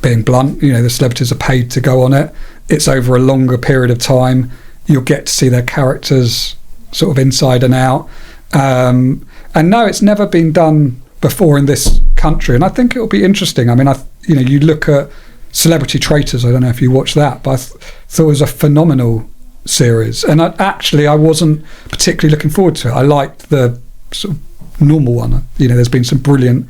being blunt, the celebrities are paid to go on it. It's over a longer period of time. You'll get to see their characters sort of inside and out. And no, it's never been done before in this country, and I think it'll be interesting. I mean, you look at Celebrity Traitors. I don't know if you watched that, but I thought it was a phenomenal series, and I wasn't particularly looking forward to it. I liked the sort of normal one. There's been some brilliant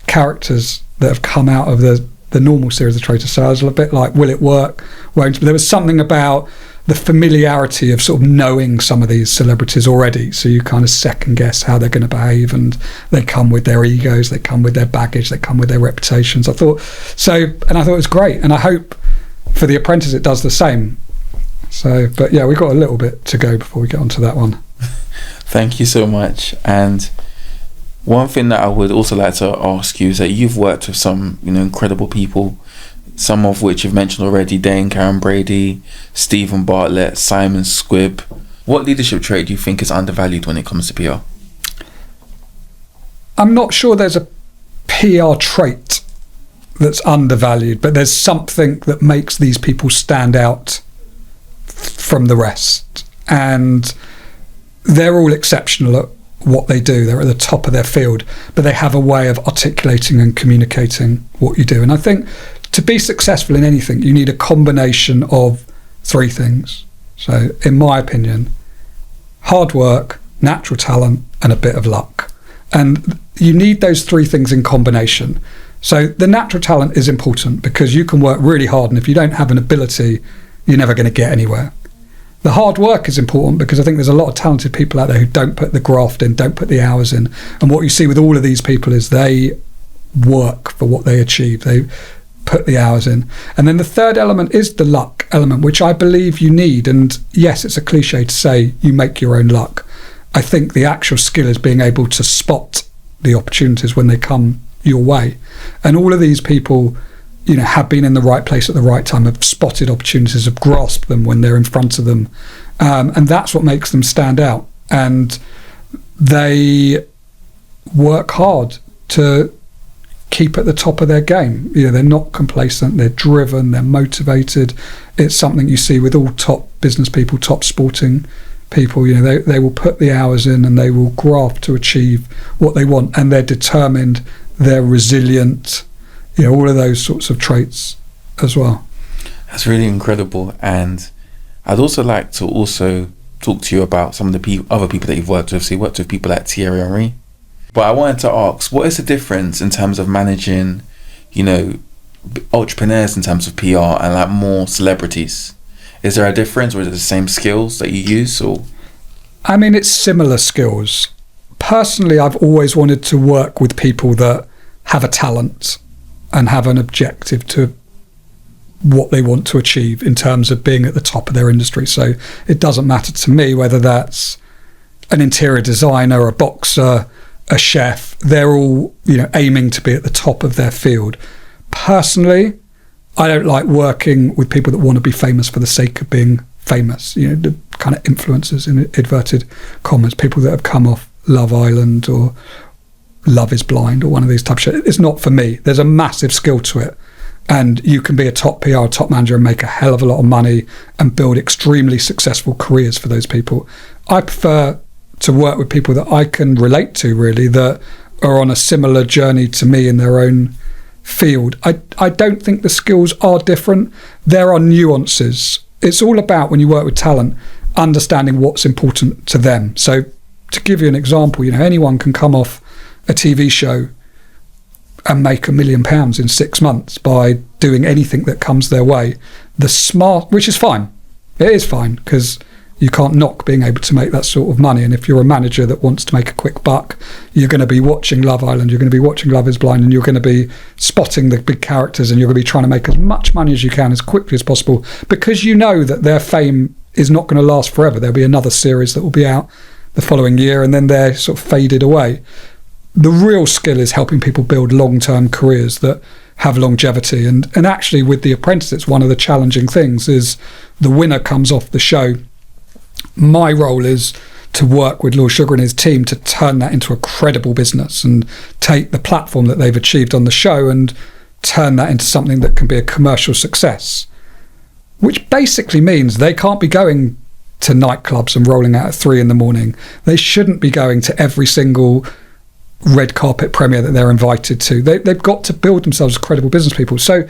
characters that have come out of the normal series of traitors. So I was a bit like, will it work? Won't? But there was something about the familiarity of sort of knowing some of these celebrities already, so you kind of second guess how they're going to behave, and they come with their egos, they come with their baggage, they come with their reputations. I thought it was great, and I hope for The Apprentice it does the same. So, but yeah, we've got a little bit to go before we get onto that one. Thank you so much. And one thing that I would also like to ask you is that you've worked with some, incredible people, some of which you've mentioned already: Dane Karen Brady, Stephen Bartlett, Simon Squibb. What leadership trait do you think is undervalued when it comes to PR? I'm not sure there's a PR trait that's undervalued, but there's something that makes these people stand out from the rest. And they're all exceptional at what they do. They're at the top of their field, but they have a way of articulating and communicating what you do. And I think to be successful in anything, you need a combination of three things. So in my opinion, hard work, natural talent, and a bit of luck. And you need those three things in combination. So the natural talent is important because you can work really hard, and if you don't have an ability, you're never going to get anywhere. The hard work is important because I think there's a lot of talented people out there who don't put the graft in, don't put the hours in. And what you see with all of these people is they work for what they achieve. They put the hours in. And then the third element is the luck element, which I believe you need. And yes, it's a cliche to say you make your own luck. I think the actual skill is being able to spot the opportunities when they come your way. And all of these people, have been in the right place at the right time, have spotted opportunities, have grasped them when they're in front of them. And that's what makes them stand out. And they work hard to keep at the top of their game. They're not complacent, they're driven, they're motivated. It's something you see with all top business people, top sporting people. They will put the hours in and they will graft to achieve what they want, and they're determined, they're resilient, all of those sorts of traits as well. That's really incredible. And I'd also like to talk to you about some of the other people that you've worked with. So you worked with people like Thierry. But I wanted to ask, what is the difference in terms of managing, entrepreneurs in terms of PR and like more celebrities? Is there a difference, or is it the same skills that you use? Or I mean, it's similar skills. Personally, I've always wanted to work with people that have a talent and have an objective to what they want to achieve in terms of being at the top of their industry. So it doesn't matter to me whether that's an interior designer, a boxer, a chef. They're all, aiming to be at the top of their field. Personally, I don't like working with people that want to be famous for the sake of being famous. The kind of influencers, in inverted commas, people that have come off Love Island or Love is Blind or one of these type of shows. It's not for me. There's a massive skill to it, and you can be a top PR, top manager, and make a hell of a lot of money and build extremely successful careers for those people. I prefer to work with people that I can relate to, really, that are on a similar journey to me in their own field. I don't think the skills are different. There are nuances. It's all about, when you work with talent, understanding what's important to them. So to give you an example, anyone can come off a TV show and make £1 million in 6 months by doing anything that comes their way. Which is fine. It is fine, because you can't knock being able to make that sort of money. And if you're a manager that wants to make a quick buck, you're going to be watching Love Island, you're going to be watching Love is Blind, and you're going to be spotting the big characters, and you're going to be trying to make as much money as you can as quickly as possible, because you know that their fame is not going to last forever. There'll be another series that will be out the following year, and then they're sort of faded away. The real skill is helping people build long-term careers that have longevity. And actually with The Apprentice, it's one of the challenging things is the winner comes off the show. My role is to work with Lord Sugar and his team to turn that into a credible business and take the platform that they've achieved on the show and turn that into something that can be a commercial success, which basically means they can't be going to nightclubs and rolling out at 3 a.m. They shouldn't be going to every single red carpet premiere that they're invited to. They've got to build themselves as credible business people. So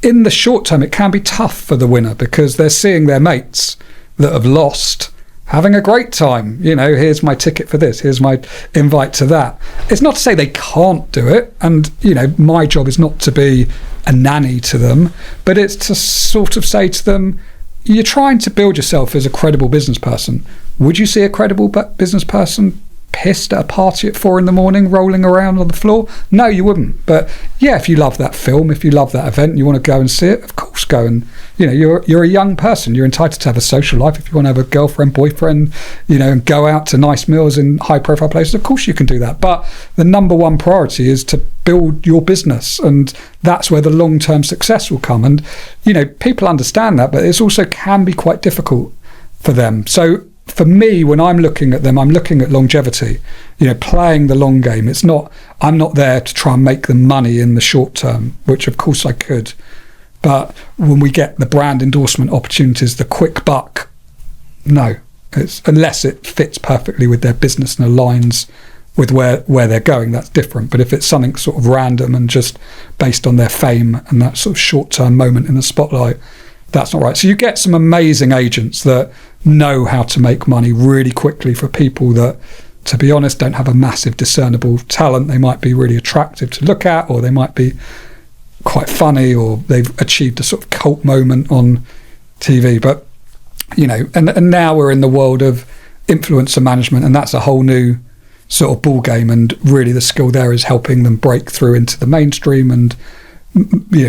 in the short term, it can be tough for the winner because they're seeing their mates that have lost having a great time. Here's my ticket for this. Here's my invite to that. It's not to say they can't do it. And, my job is not to be a nanny to them, but it's to sort of say to them, you're trying to build yourself as a credible business person. Would you see a credible business person pissed at a party at 4 a.m, rolling around on the floor? No, you wouldn't. But yeah, if you love that film, if you love that event, and you want to go and see it, of course go. And you're a young person, you're entitled to have a social life. If you want to have a girlfriend, boyfriend, and go out to nice meals in high profile places, of course you can do that. But the number one priority is to build your business, and that's where the long-term success will come. And people understand that, but it also can be quite difficult for them. So for me, when I'm looking at them, I'm looking at longevity, playing the long game. I'm not there to try and make them money in the short term, which of course I could. But when we get the brand endorsement opportunities, the quick buck, no, unless it fits perfectly with their business and aligns with where they're going, that's different. But if it's something sort of random and just based on their fame and that sort of short-term moment in the spotlight, that's not right. So you get some amazing agents that know how to make money really quickly for people that, to be honest, don't have a massive discernible talent. They might be really attractive to look at, or they might be quite funny, or they've achieved a sort of cult moment on TV. But and now we're in the world of influencer management, and that's a whole new sort of ball game. And really the skill there is helping them break through into the mainstream and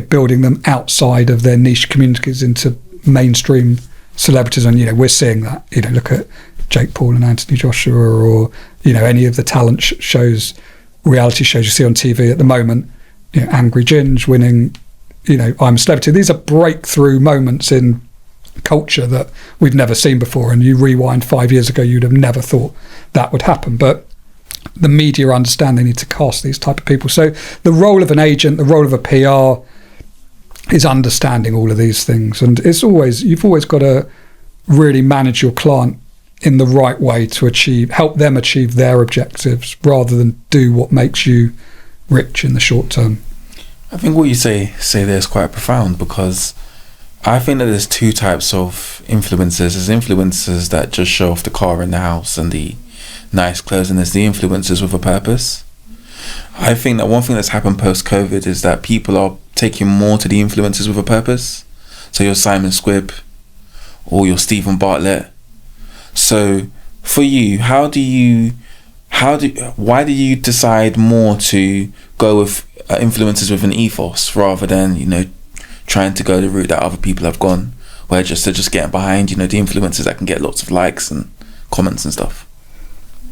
building them outside of their niche communities into mainstream celebrities. And we're seeing that. Look at Jake Paul and Anthony Joshua, or any of the talent shows, reality shows you see on TV at the moment. Angry Ginge winning I'm a Celebrity. These are breakthrough moments in culture that we've never seen before, and you rewind 5 years ago, you'd have never thought that would happen. But the media understand they need to cast these type of people. So the role of an agent, the role of a PR, is understanding all of these things. And you've always got to really manage your client in the right way to help them achieve their objectives, rather than do what makes you rich in the short term. I think what you say there is quite profound, because I think that there's two types of influencers. There's influencers that just show off the car and the house and the nice clothes, and there's the influencers with a purpose. I think that one thing that's happened post-COVID is that people are taking more to the influencers with a purpose. So you're Simon Squibb, or you're Stephen Bartlett. So for you, why do you decide more to go with influencers with an ethos, rather than trying to go the route that other people have gone, where they're just getting behind the influencers that can get lots of likes and comments and stuff?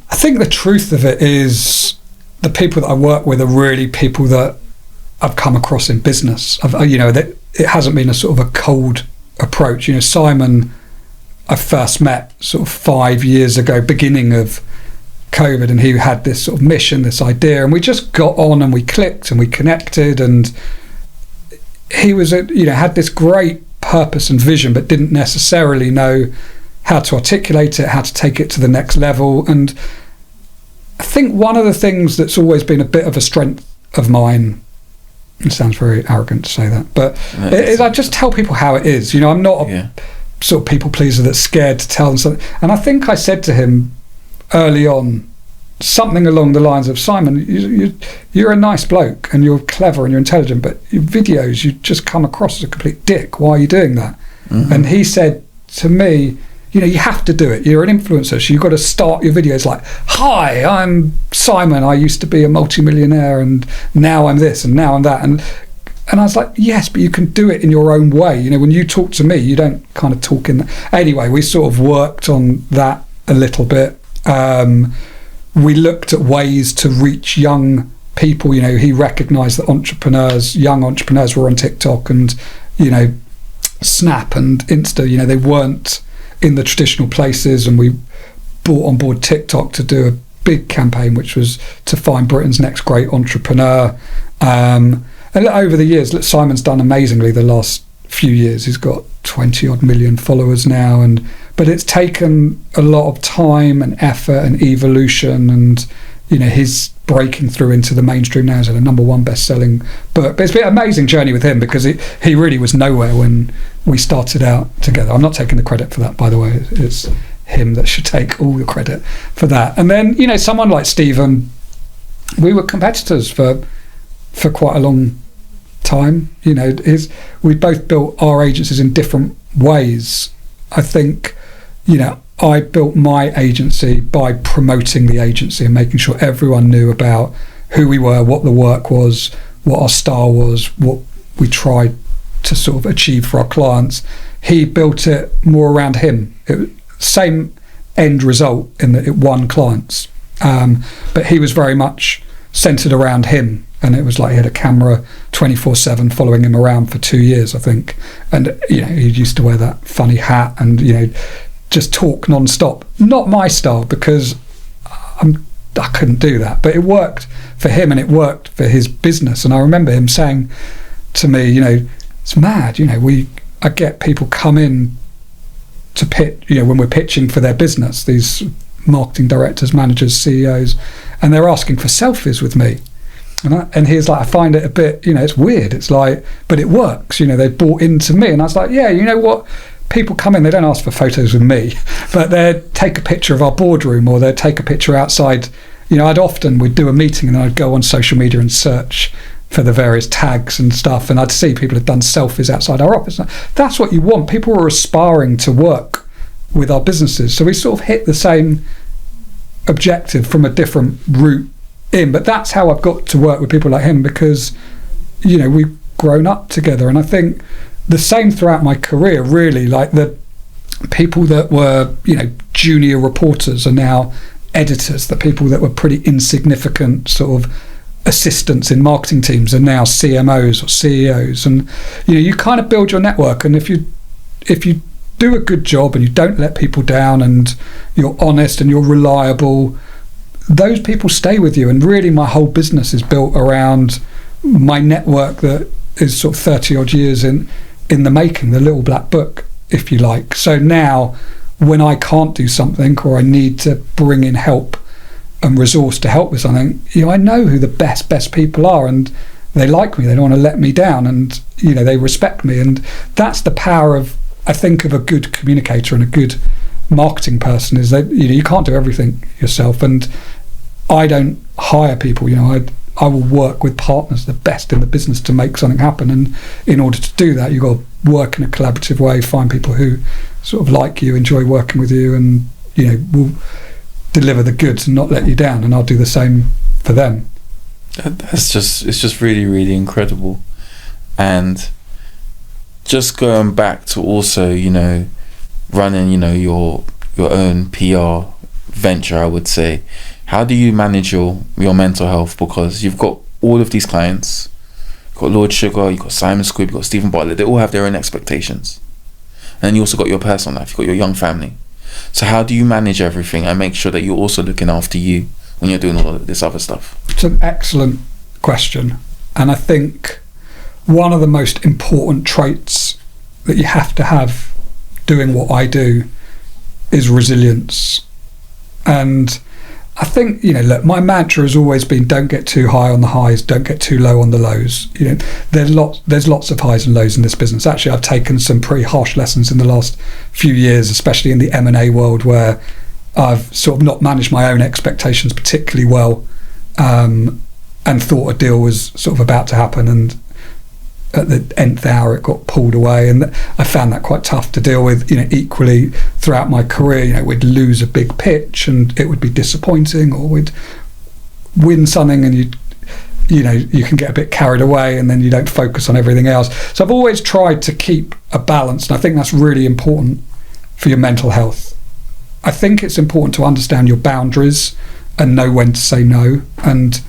I think the truth of it is, the people that I work with are really people that I've come across in business. That it hasn't been a sort of a cold approach. Simon, I first met sort of 5 years ago, beginning of COVID, and he had this sort of mission, this idea, and we just got on and we clicked and we connected, and he was had this great purpose and vision, but didn't necessarily know how to articulate it, how to take it to the next level. And I think one of the things that's always been a bit of a strength of mine, it sounds very arrogant to say that, but is I just tell people how it is. I'm not a sort of people pleaser that's scared to tell them something. And I think I said to him early on something along the lines of, Simon, you're a nice bloke and you're clever and you're intelligent, but your videos, you just come across as a complete dick. Why are you doing that? Mm-hmm. And he said to me, you have to do it. You're an influencer, so you've got to start your videos like, hi, I'm Simon, I used to be a multimillionaire and now I'm this and now I'm that. And I was like, yes, but you can do it in your own way. When you talk to me, you don't kind of talk in anyway. We sort of worked on that a little bit. We looked at ways to reach young people. He recognised that young entrepreneurs were on TikTok and Snap and Insta. They weren't in the traditional places, and we brought on board TikTok to do a big campaign, which was to find Britain's next great entrepreneur. And over the years, Simon's done amazingly the last few years. He's got 20 odd million followers now, but it's taken a lot of time and effort and evolution, and he's breaking through into the mainstream now. He's had a #1 best-selling book. But it's been an amazing journey with him, because he really was nowhere when we started out together. I'm not taking the credit for that, by the way. him that should take all the credit for that. And then, you know, someone like Stephen, we were competitors for quite a long time. You know, we both built our agencies in different ways. I think, you know, I built my agency by promoting the agency and making sure everyone knew about who we were, what the work was, what our style was, what we tried to sort of achieve for our clients. He built it more around him. Same end result in that it won clients, but he was very much centered around him, and it was like he had a camera 24/7 following him around for 2 years, I think. And you know, he used to wear that funny hat and, you know, just talk non-stop. Not my style, because I couldn't do that, but it worked for him and it worked for his business. And I remember him saying to me, you know, it's mad, you know, I get people come in to pitch, you know, when we're pitching for their business, these marketing directors, managers, CEOs, and they're asking for selfies with me. And he's like, I find it a bit, you know, it's weird. It's like, but it works, you know, they bought into me. And I was like, yeah, you know what? People come in, they don't ask for photos with me, but they'd take a picture of our boardroom, or they'd take a picture outside. You know, we'd do a meeting and I'd go on social media and search for the various tags and stuff, and I'd see people had done selfies outside our office. That's what you want. People were aspiring to work with our businesses, so we sort of hit the same objective from a different route in. But that's how I've got to work with people like him, because, you know, we've grown up together. And I think the same throughout my career, really. Like, the people that were, you know, junior reporters are now editors. The people that were pretty insignificant sort of assistants in marketing teams are now CMOs or CEOs. And, you know, you kind of build your network. And if you do a good job and you don't let people down and you're honest and you're reliable, those people stay with you. And really, my whole business is built around my network that is sort of 30 odd years in the making, the little black book, if you like. So now, when I can't do something, or I need to bring in help and resource to help with something, you know, I know who the best people are, and they like me. They don't want to let me down, and, you know, they respect me. And that's the power of, I think, of a good communicator and a good marketing person, is that, you know, you can't do everything yourself. And I don't hire people, you know, I will work with partners, the best in the business, to make something happen. And in order to do that, you've got to work in a collaborative way, find people who sort of like you, enjoy working with you, and, you know, will deliver the goods and not let you down. And I'll do the same for them. It's just really, really incredible. And just going back to also, you know, running, you know, your own PR venture, I would say, how do you manage your mental health? Because you've got all of these clients, you've got Lord Sugar, you've got Simon Squibb, you've got Stephen Bartlett. They all have their own expectations. And you also got your personal life, you've got your young family. So how do you manage everything and make sure that you're also looking after you when you're doing all of this other stuff? It's an excellent question. And I think one of the most important traits that you have to have doing what I do is resilience. And I think, you know, look, my mantra has always been, don't get too high on the highs, don't get too low on the lows. You know, there's lots of highs and lows in this business. Actually, I've taken some pretty harsh lessons in the last few years, especially in the M&A world, where I've sort of not managed my own expectations particularly well, and thought a deal was sort of about to happen, and at the nth hour it got pulled away. And I found that quite tough to deal with. You know, equally throughout my career, you know, we'd lose a big pitch and it would be disappointing, or we'd win something and you know, you can get a bit carried away and then you don't focus on everything else. So I've always tried to keep a balance, and I think that's really important for your mental health. I think it's important to understand your boundaries and know when to say no. And,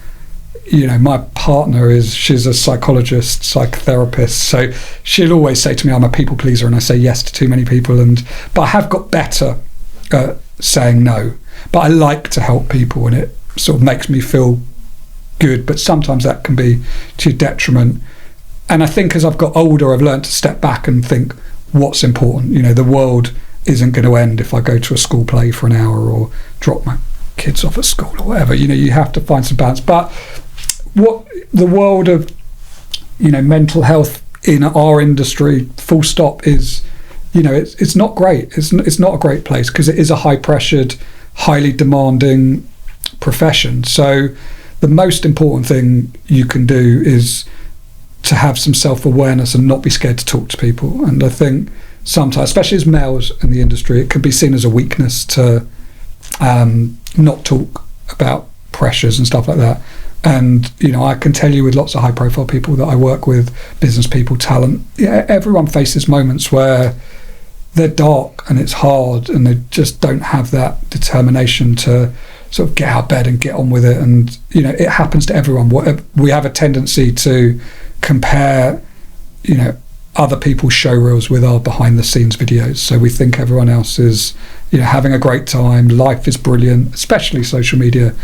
you know, my partner she's a psychologist, psychotherapist, so she'll always say to me, I'm a people pleaser and I say yes to too many people. But I have got better at saying no. But I like to help people, and it sort of makes me feel good, but sometimes that can be to your detriment. And I think as I've got older, I've learned to step back and think, what's important? You know, the world isn't going to end if I go to a school play for an hour or drop my kids off at school or whatever. You know, you have to find some balance. But what the world of, you know, mental health in our industry, full stop, is, it's not great. It's not a great place because it is a high-pressured, highly demanding profession. So the most important thing you can do is to have some self-awareness and not be scared to talk to people. And I think sometimes, especially as males in the industry, it can be seen as a weakness to not talk about pressures and stuff like that. And I can tell you with lots of high-profile people that I work with, business people, talent, everyone faces moments where they're dark and it's hard and they just don't have that determination to sort of get out of bed and get on with it. And it happens to everyone. We have a tendency to compare other people's show reels with our behind the scenes videos. So we think everyone else is having a great time, life is brilliant, especially social media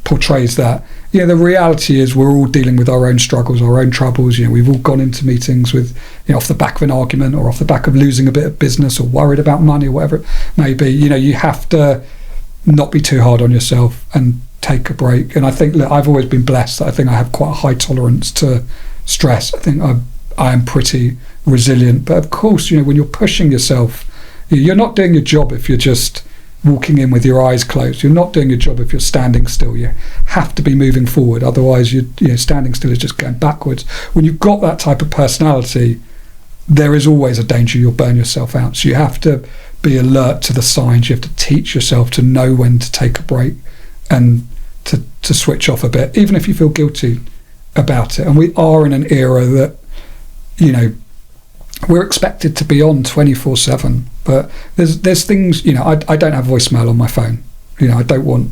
portrays that. The reality is we're all dealing with our own struggles, our own troubles. We've all gone into meetings with off the back of an argument or off the back of losing a bit of business or worried about money or whatever it may be. You have to not be too hard on yourself and take a break. And I think, look, I've always been blessed that I think I have quite a high tolerance to stress. I think I am pretty resilient. But of course, when you're pushing yourself, you're not doing your job if you're just walking in with your eyes closed. You're not doing your job if you're standing still. You have to be moving forward. Otherwise, standing still is just going backwards. When you've got that type of personality, there is always a danger you'll burn yourself out. So you have to be alert to the signs. You have to teach yourself to know when to take a break and to switch off a bit, even if you feel guilty about it. And we are in an era that we're expected to be on 24/7, but there's things, I don't have voicemail on my phone. I don't want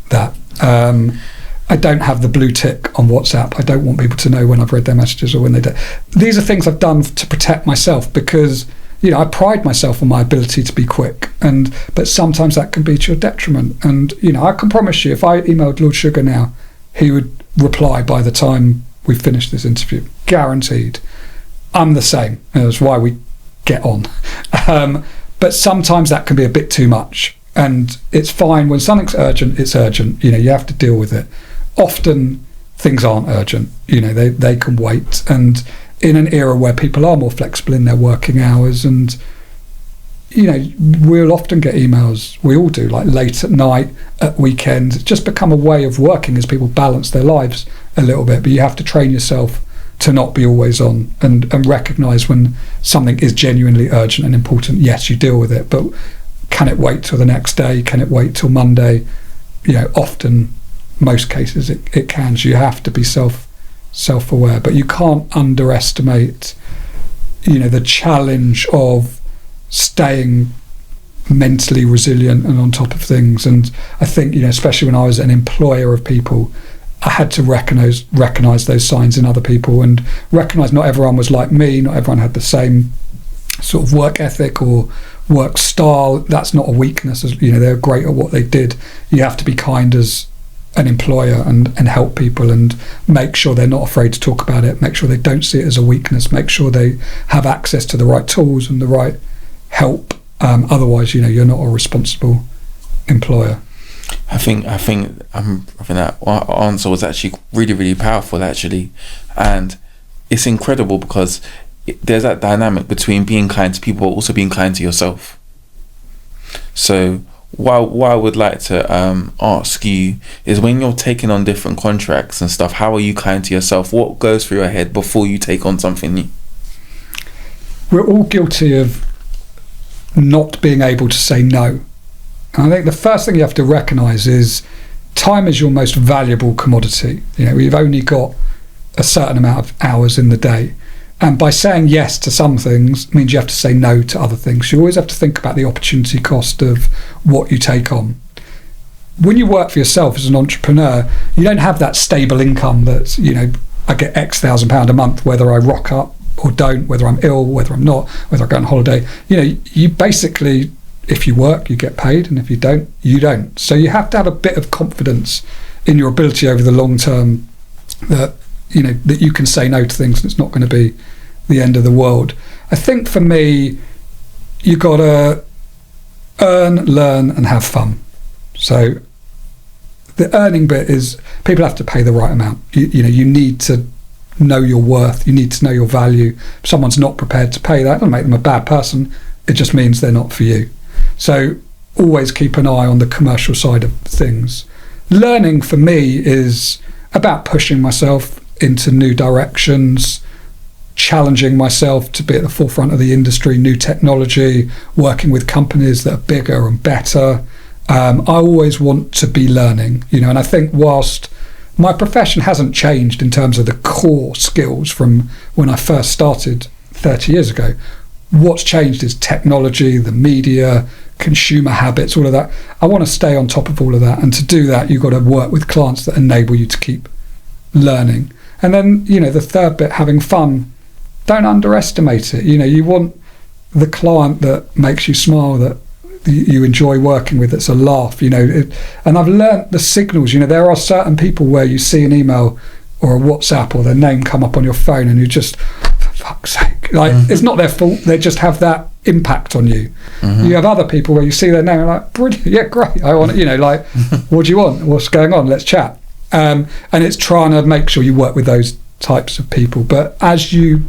that. I don't have the blue tick on WhatsApp. I don't want people to know when I've read their messages or when they do. These are things I've done to protect myself because I pride myself on my ability to be quick, but sometimes that can be to your detriment. And I can promise you, if I emailed Lord Sugar now, he would reply by the time we finish this interview, guaranteed. I'm the same. That's why we get on. But sometimes that can be a bit too much, and it's fine when something's urgent. It's urgent. You have to deal with it. Often things aren't urgent. They can wait. And in an era where people are more flexible in their working hours, and we'll often get emails. We all do, like late at night, at weekends. It's just become a way of working as people balance their lives a little bit. But you have to train yourself to not be always on and recognise when something is genuinely urgent and important. Yes, you deal with it, but can it wait till the next day? Can it wait till Monday? Often, most cases, it can. So you have to be self-aware, but you can't underestimate, the challenge of staying mentally resilient and on top of things. And I think, especially when I was an employer of people, I had to recognise those signs in other people and recognise not everyone was like me, not everyone had the same sort of work ethic or work style. That's not a weakness. They're great at what they did. You have to be kind as an employer and help people and make sure they're not afraid to talk about it, make sure they don't see it as a weakness, make sure they have access to the right tools and the right help. Otherwise, you're not a responsible employer. I think that answer was actually really, really powerful, actually, and it's incredible because there's that dynamic between being kind to people but also being kind to yourself. So what I would like to ask you is, when you're taking on different contracts and stuff, how are you kind to yourself? What goes through your head before you take on something new? We're all guilty of not being able to say no. And I think the first thing you have to recognise is time is your most valuable commodity. We've only got a certain amount of hours in the day. And by saying yes to some things means you have to say no to other things. You always have to think about the opportunity cost of what you take on. When you work for yourself as an entrepreneur, you don't have that stable income that's, I get X £1,000 a month, whether I rock up or don't, whether I'm ill, whether I'm not, whether I go on holiday. You basically, if you work, you get paid, and if you don't, you don't. So you have to have a bit of confidence in your ability over the long term that you can say no to things and it's not going to be the end of the world. I think for me, you got to earn, learn and have fun. So the earning bit is people have to pay the right amount. You need to know your worth. You need to know your value. If someone's not prepared to pay that, it doesn't make them a bad person. it just means they're not for you. So always keep an eye on the commercial side of things. Learning for me is about pushing myself into new directions, challenging myself to be at the forefront of the industry, new technology, working with companies that are bigger and better. I always want to be learning, and I think whilst my profession hasn't changed in terms of the core skills from when I first started 30 years ago, what's changed is technology, the media, consumer habits, all of that. I want to stay on top of all of that, and to do that you've got to work with clients that enable you to keep learning. And then the third bit, having fun. Don't underestimate it. You want the client that makes you smile, that you enjoy working with, that's a laugh, and I've learnt the signals. There are certain people where you see an email or a WhatsApp or their name come up on your phone and you just, for fuck's sake, it's not their fault, they just have that impact on you. You have other people where you see their name and like, brilliant, yeah, great, I want it, what do you want, what's going on, let's chat. And it's trying to make sure you work with those types of people. But as you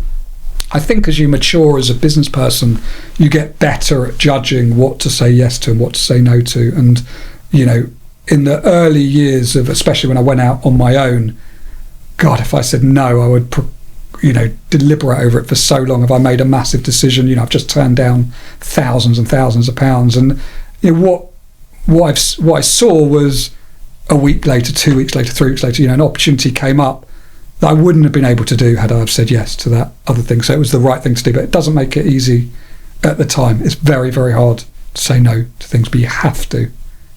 mature as a business person, you get better at judging what to say yes to and what to say no to. And in the early years of, especially when I went out on my own, God, if I said no, I would deliberate over it for so long. If I made a massive decision, I've just turned down thousands and thousands of pounds. And what I saw was, a week later, 2 weeks later, 3 weeks later, an opportunity came up that I wouldn't have been able to do had I have said yes to that other thing. So it was the right thing to do, but it doesn't make it easy at the time. It's very, very hard to say no to things, but you have to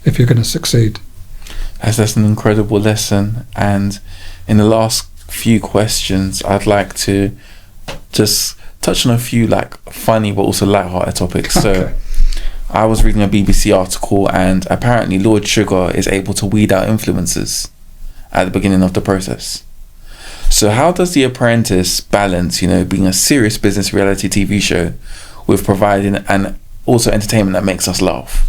if you're going to succeed. That's an incredible lesson. And in the last few questions, I'd like to just touch on a few funny but also light-hearted topics. Okay. So I was reading a BBC article, and apparently Lord Sugar is able to weed out influencers at the beginning of the process. So how does The Apprentice balance, being a serious business reality TV show with providing and also entertainment that makes us laugh?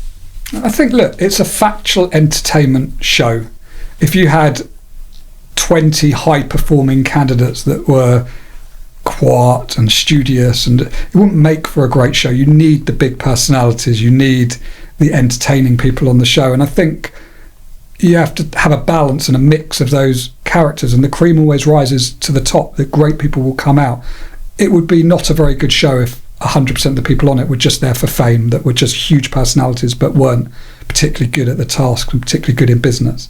I think, look, it's a factual entertainment show. If you had 20 high-performing candidates that were quiet and studious, and it wouldn't make for a great show. You need the big personalities, you need the entertaining people on the show, and I think you have to have a balance and a mix of those characters, and the cream always rises to the top. The great people will come out. It would be not a very good show if 100% of the people on it were just there for fame, that were just huge personalities but weren't particularly good at the task and particularly good in business.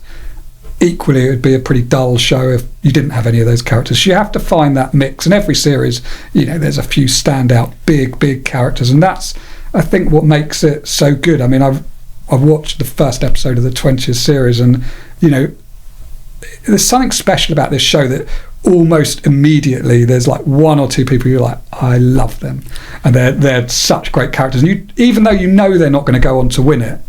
Equally, it would be a pretty dull show if you didn't have any of those characters. So you have to find that mix. In every series, there's a few standout big characters, and that's, I think, what makes it so good. I mean, I've watched the first episode of the 20th series, and there's something special about this show that almost immediately there's one or two people you're like, I love them, and they're such great characters. And even though they're not going to go on to win it,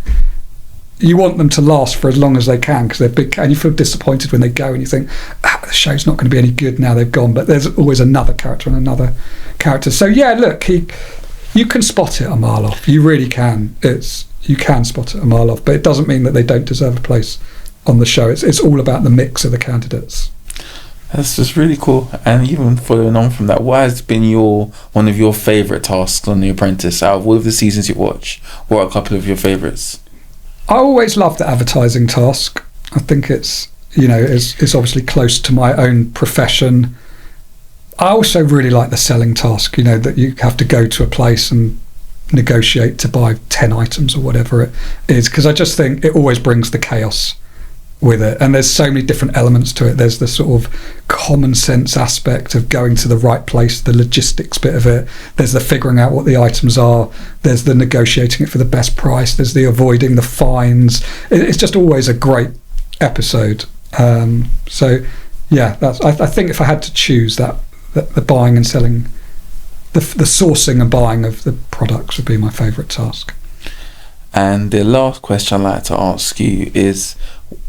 you want them to last for as long as they can because they're big, and you feel disappointed when they go and you think, the show's not going to be any good now they've gone. But there's always another character and another character. So yeah, look, you can spot it a mile off. You really can. You can spot it a mile off, but it doesn't mean that they don't deserve a place on the show. It's all about the mix of the candidates. That's just really cool. And even following on from that, what has been one of your favourite tasks on The Apprentice? Out of all of the seasons you watch, what are a couple of your favourites? I always love the advertising task. I think it's obviously close to my own profession. I also really like the selling task, that you have to go to a place and negotiate to buy 10 items or whatever it is, because I just think it always brings the chaos with it, and there's so many different elements to it. There's the sort of common sense aspect of going to the right place, the logistics bit of it, there's the figuring out what the items are, there's the negotiating it for the best price, there's the avoiding the fines. It's just always a great episode. So yeah, I think if I had to choose, that the buying and selling, the sourcing and buying of the products would be my favourite task. And the last question I'd like to ask you is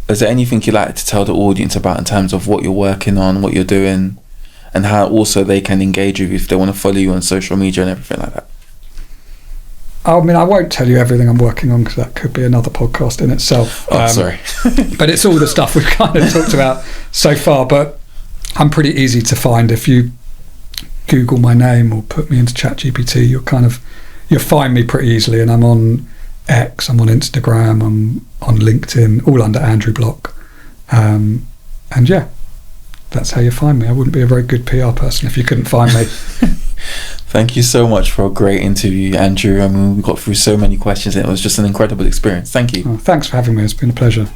there anything you'd like to tell the audience about in terms of what you're working on, what you're doing, and how also they can engage with you if they want to follow you on social media and everything like that? I mean, I won't tell you everything I'm working on because that could be another podcast in itself. Sorry. But it's all the stuff we've kind of talked about so far. But I'm pretty easy to find. If you Google my name or put me into ChatGPT, you'll kind of you'll find me pretty easily. And I'm on X, I'm on Instagram, I'm on LinkedIn, all under Andrew Bloch. And yeah, that's how you find me. I wouldn't be a very good PR person if you couldn't find me. Thank you so much for a great interview, Andrew. I mean, we got through so many questions and it was just an incredible experience. Thank you. Oh, thanks for having me. It's been a pleasure.